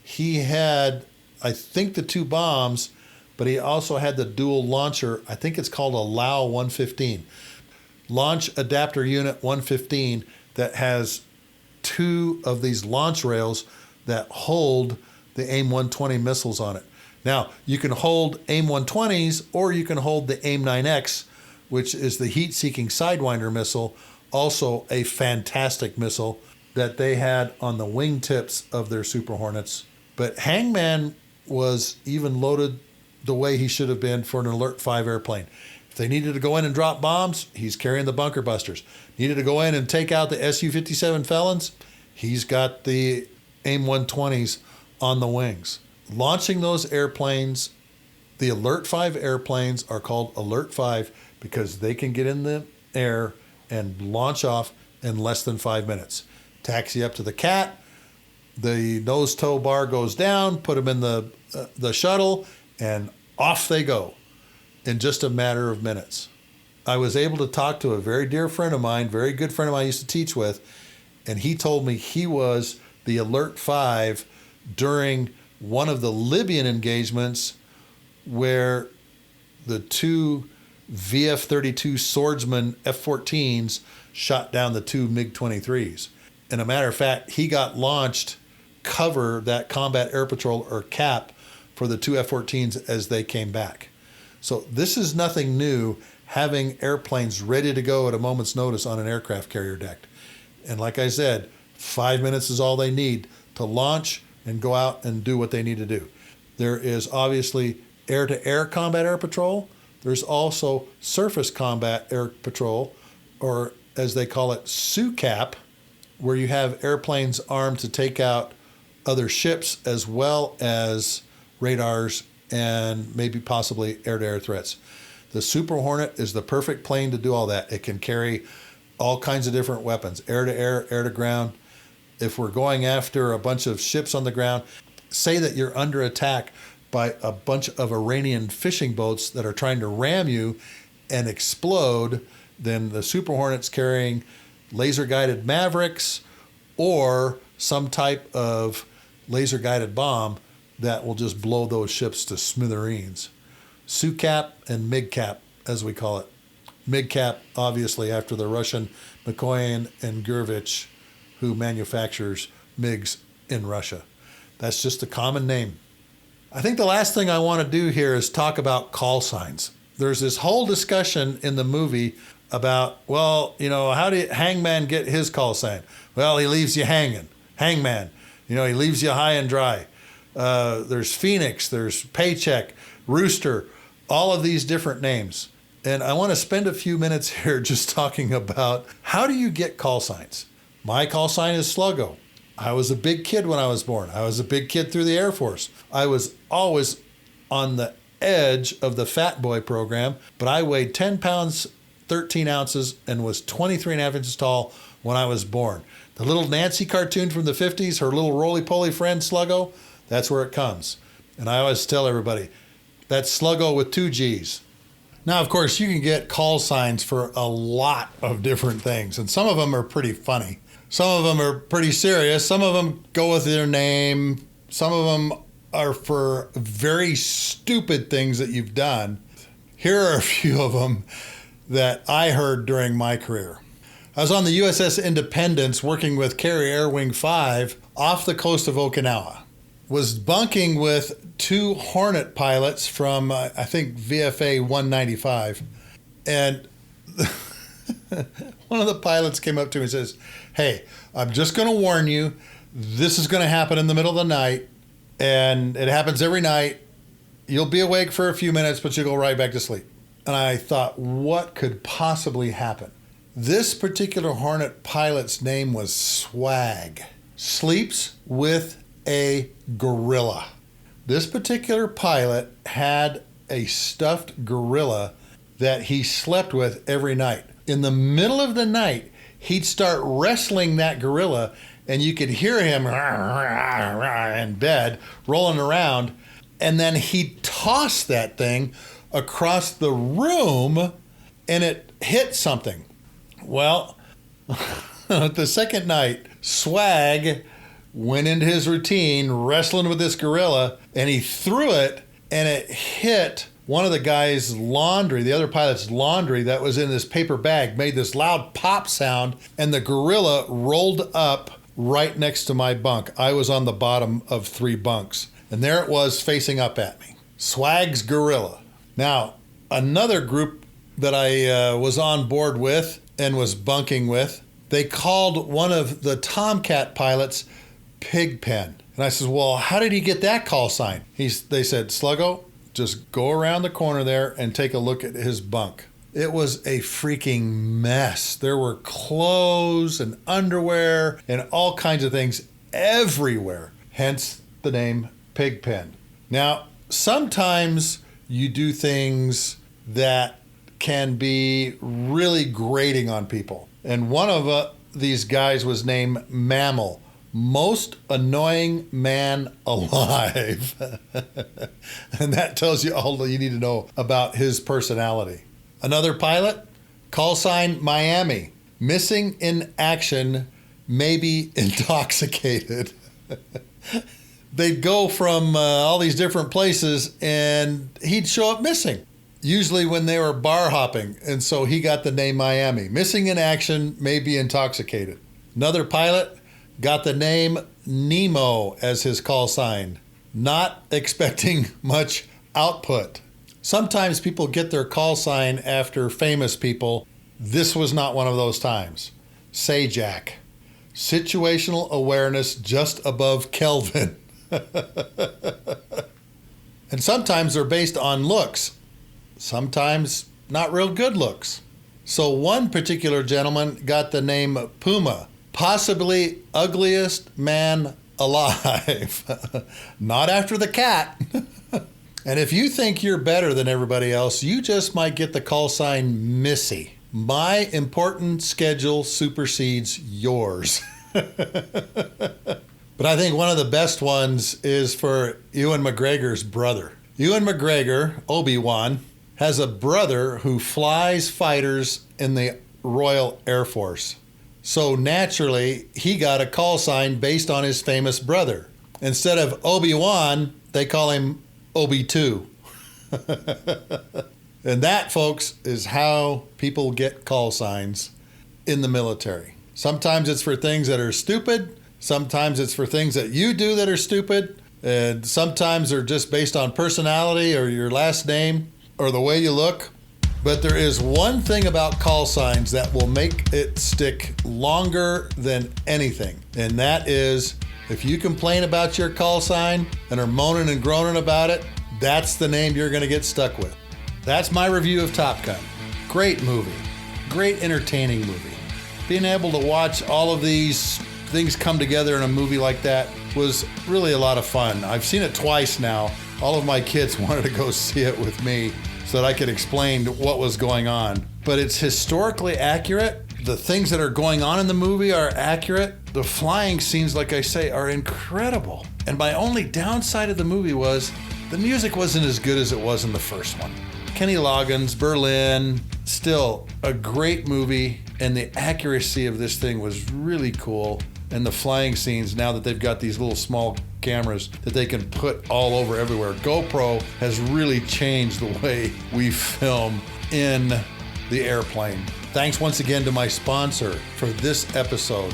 he had I think, the 2 bombs, but he also had the dual launcher. I think it's called a LAU 115. Launch Adapter Unit 115, that has 2 of these launch rails that hold the AIM-120 missiles on it. Now, you can hold AIM-120s, or you can hold the AIM-9X, which is the heat-seeking Sidewinder missile, also a fantastic missile that they had on the wingtips of their Super Hornets. But Hangman was even loaded the way he should have been for an Alert 5 airplane. If they needed to go in and drop bombs, he's carrying the bunker busters. Needed to go in and take out the Su-57 felons, he's got the AIM-120s on the wings. Launching those airplanes, the Alert 5 airplanes are called Alert 5 because they can get in the air and launch off in less than 5 minutes. Taxi up to the CAT, the nose tow bar goes down, put them in the shuttle, and off they go in just a matter of minutes. I was able to talk to a very dear friend of mine, very good friend of mine I used to teach with, and he told me he was the Alert 5 during one of the Libyan engagements where the 2 VF-32 Swordsman F-14s shot down the 2 MiG-23s. And a matter of fact, he got launched cover that Combat Air Patrol, or CAP, for the 2 F-14s as they came back. So this is nothing new, having airplanes ready to go at a moment's notice on an aircraft carrier deck. And like I said, 5 minutes is all they need to launch and go out and do what they need to do. There is obviously air-to-air combat air patrol. There's also surface combat air patrol, or as they call it, SUCAP, where you have airplanes armed to take out other ships as well as radars and maybe possibly air-to-air threats. The Super Hornet is the perfect plane to do all that. It can carry all kinds of different weapons, air-to-air, air-to-ground. If we're going after a bunch of ships on the ground, say that you're under attack by a bunch of Iranian fishing boats that are trying to ram you and explode, then the Super Hornet's carrying laser-guided Mavericks or some type of laser-guided bomb that will just blow those ships to smithereens. SUCAP and MIGCAP, as we call it. MIGCAP, obviously, after the Russian Mikoyan and Gurevich, who manufactures MiGs in Russia. That's just a common name. I think the last thing I want to do here is talk about call signs. There's this whole discussion in the movie about, well, how did Hangman get his call sign? Well, he leaves you hanging. Hangman. He leaves you high and dry. There's Phoenix, there's Paycheck, Rooster, all of these different names. And I want to spend a few minutes here just talking about, how do you get call signs? My call sign is Sluggo. I was a big kid when I was born. I was a big kid through the Air Force. I was always on the edge of the fat boy program, but I weighed 10 pounds, 13 ounces, and was 23 and a half inches tall when I was born. The little Nancy cartoon from the 50s, her little roly-poly friend Sluggo, that's where it comes. And I always tell everybody, that's Sluggo with 2 G's. Now, of course, you can get call signs for a lot of different things, and some of them are pretty funny. Some of them are pretty serious. Some of them go with their name. Some of them are for very stupid things that you've done. Here are a few of them that I heard during my career. I was on the USS Independence working with Carrier Air Wing 5 off the coast of Okinawa. Was bunking with 2 Hornet pilots from, I think, VFA 195. And one of the pilots came up to me and says, "Hey, I'm just going to warn you, this is going to happen in the middle of the night, and it happens every night. You'll be awake for a few minutes, but you'll go right back to sleep." And I thought, what could possibly happen? This particular Hornet pilot's name was Swag. Sleeps with a gorilla. This particular pilot had a stuffed gorilla that he slept with every night. In the middle of the night, he'd start wrestling that gorilla, and you could hear him in bed, rolling around, and then he'd toss that thing across the room, and it hit something. Well, the second night, Swag went into his routine wrestling with this gorilla, and he threw it, and it hit one of the guy's laundry, the other pilot's laundry that was in this paper bag, made this loud pop sound, and the gorilla rolled up right next to my bunk. I was on the bottom of 3 bunks, and there it was facing up at me. Swag's gorilla. Now, another group that I was on board with and was bunking with, they called one of the Tomcat pilots Pigpen. And I said, well, how did he get that call sign? They said, Sluggo, just go around the corner there and take a look at his bunk. It was a freaking mess. There were clothes and underwear and all kinds of things everywhere. Hence the name Pigpen. Now, sometimes you do things that can be really grating on people. And one of these guys was named Mammal. Most annoying man alive. And that tells you all you need to know about his personality. Another pilot, call sign Miami. Missing in action, maybe intoxicated. They'd go from all these different places and he'd show up missing. Usually when they were bar hopping. And so he got the name Miami. Missing in action, maybe intoxicated. Another pilot got the name Nemo as his call sign. Not expecting much output. Sometimes people get their call sign after famous people. This was not one of those times. Sajak. Situational awareness just above Kelvin. And sometimes they're based on looks. Sometimes not real good looks. So one particular gentleman got the name Puma. Possibly ugliest man alive. Not after the cat. And if you think you're better than everybody else, you just might get the call sign Missy. My important schedule supersedes yours. But I think one of the best ones is for Ewan McGregor's brother. Ewan McGregor, Obi-Wan, has a brother who flies fighters in the Royal Air Force. So naturally, he got a call sign based on his famous brother. Instead of Obi-Wan, they call him Obi-2. And that, folks, is how people get call signs in the military. Sometimes it's for things that are stupid. Sometimes it's for things that you do that are stupid. And sometimes they're just based on personality or your last name or the way you look. But there is one thing about call signs that will make it stick longer than anything. And that is, if you complain about your call sign and are moaning and groaning about it, that's the name you're going to get stuck with. That's my review of Top Gun. Great movie. Great entertaining movie. Being able to watch all of these things come together in a movie like that was really a lot of fun. I've seen it twice now. All of my kids wanted to go see it with me so that I could explain what was going on. But it's historically accurate. The things that are going on in the movie are accurate. The flying scenes, like I say, are incredible. And my only downside of the movie was the music wasn't as good as it was in the first one. Kenny Loggins, Berlin, still a great movie. And the accuracy of this thing was really cool. And the flying scenes, now that they've got these little small cameras that they can put all over everywhere. GoPro has really changed the way we film in the airplane. Thanks once again to my sponsor for this episode,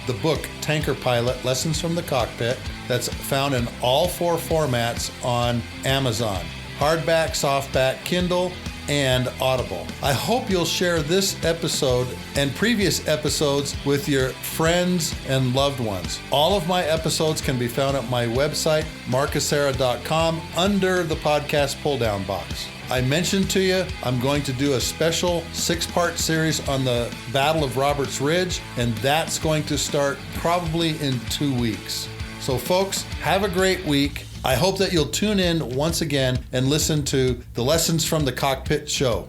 the book Tanker Pilot, Lessons from the Cockpit, that's found in all 4 formats on Amazon. Hardback, softback, Kindle, and Audible. I hope you'll share this episode and previous episodes with your friends and loved ones. All of my episodes can be found at my website, markasera.com, under the podcast pull-down box. I mentioned to you, I'm going to do a special 6-part series on the Battle of Roberts Ridge, and that's going to start probably in 2 weeks. So folks, have a great week. I hope that you'll tune in once again and listen to the Lessons from the Cockpit show.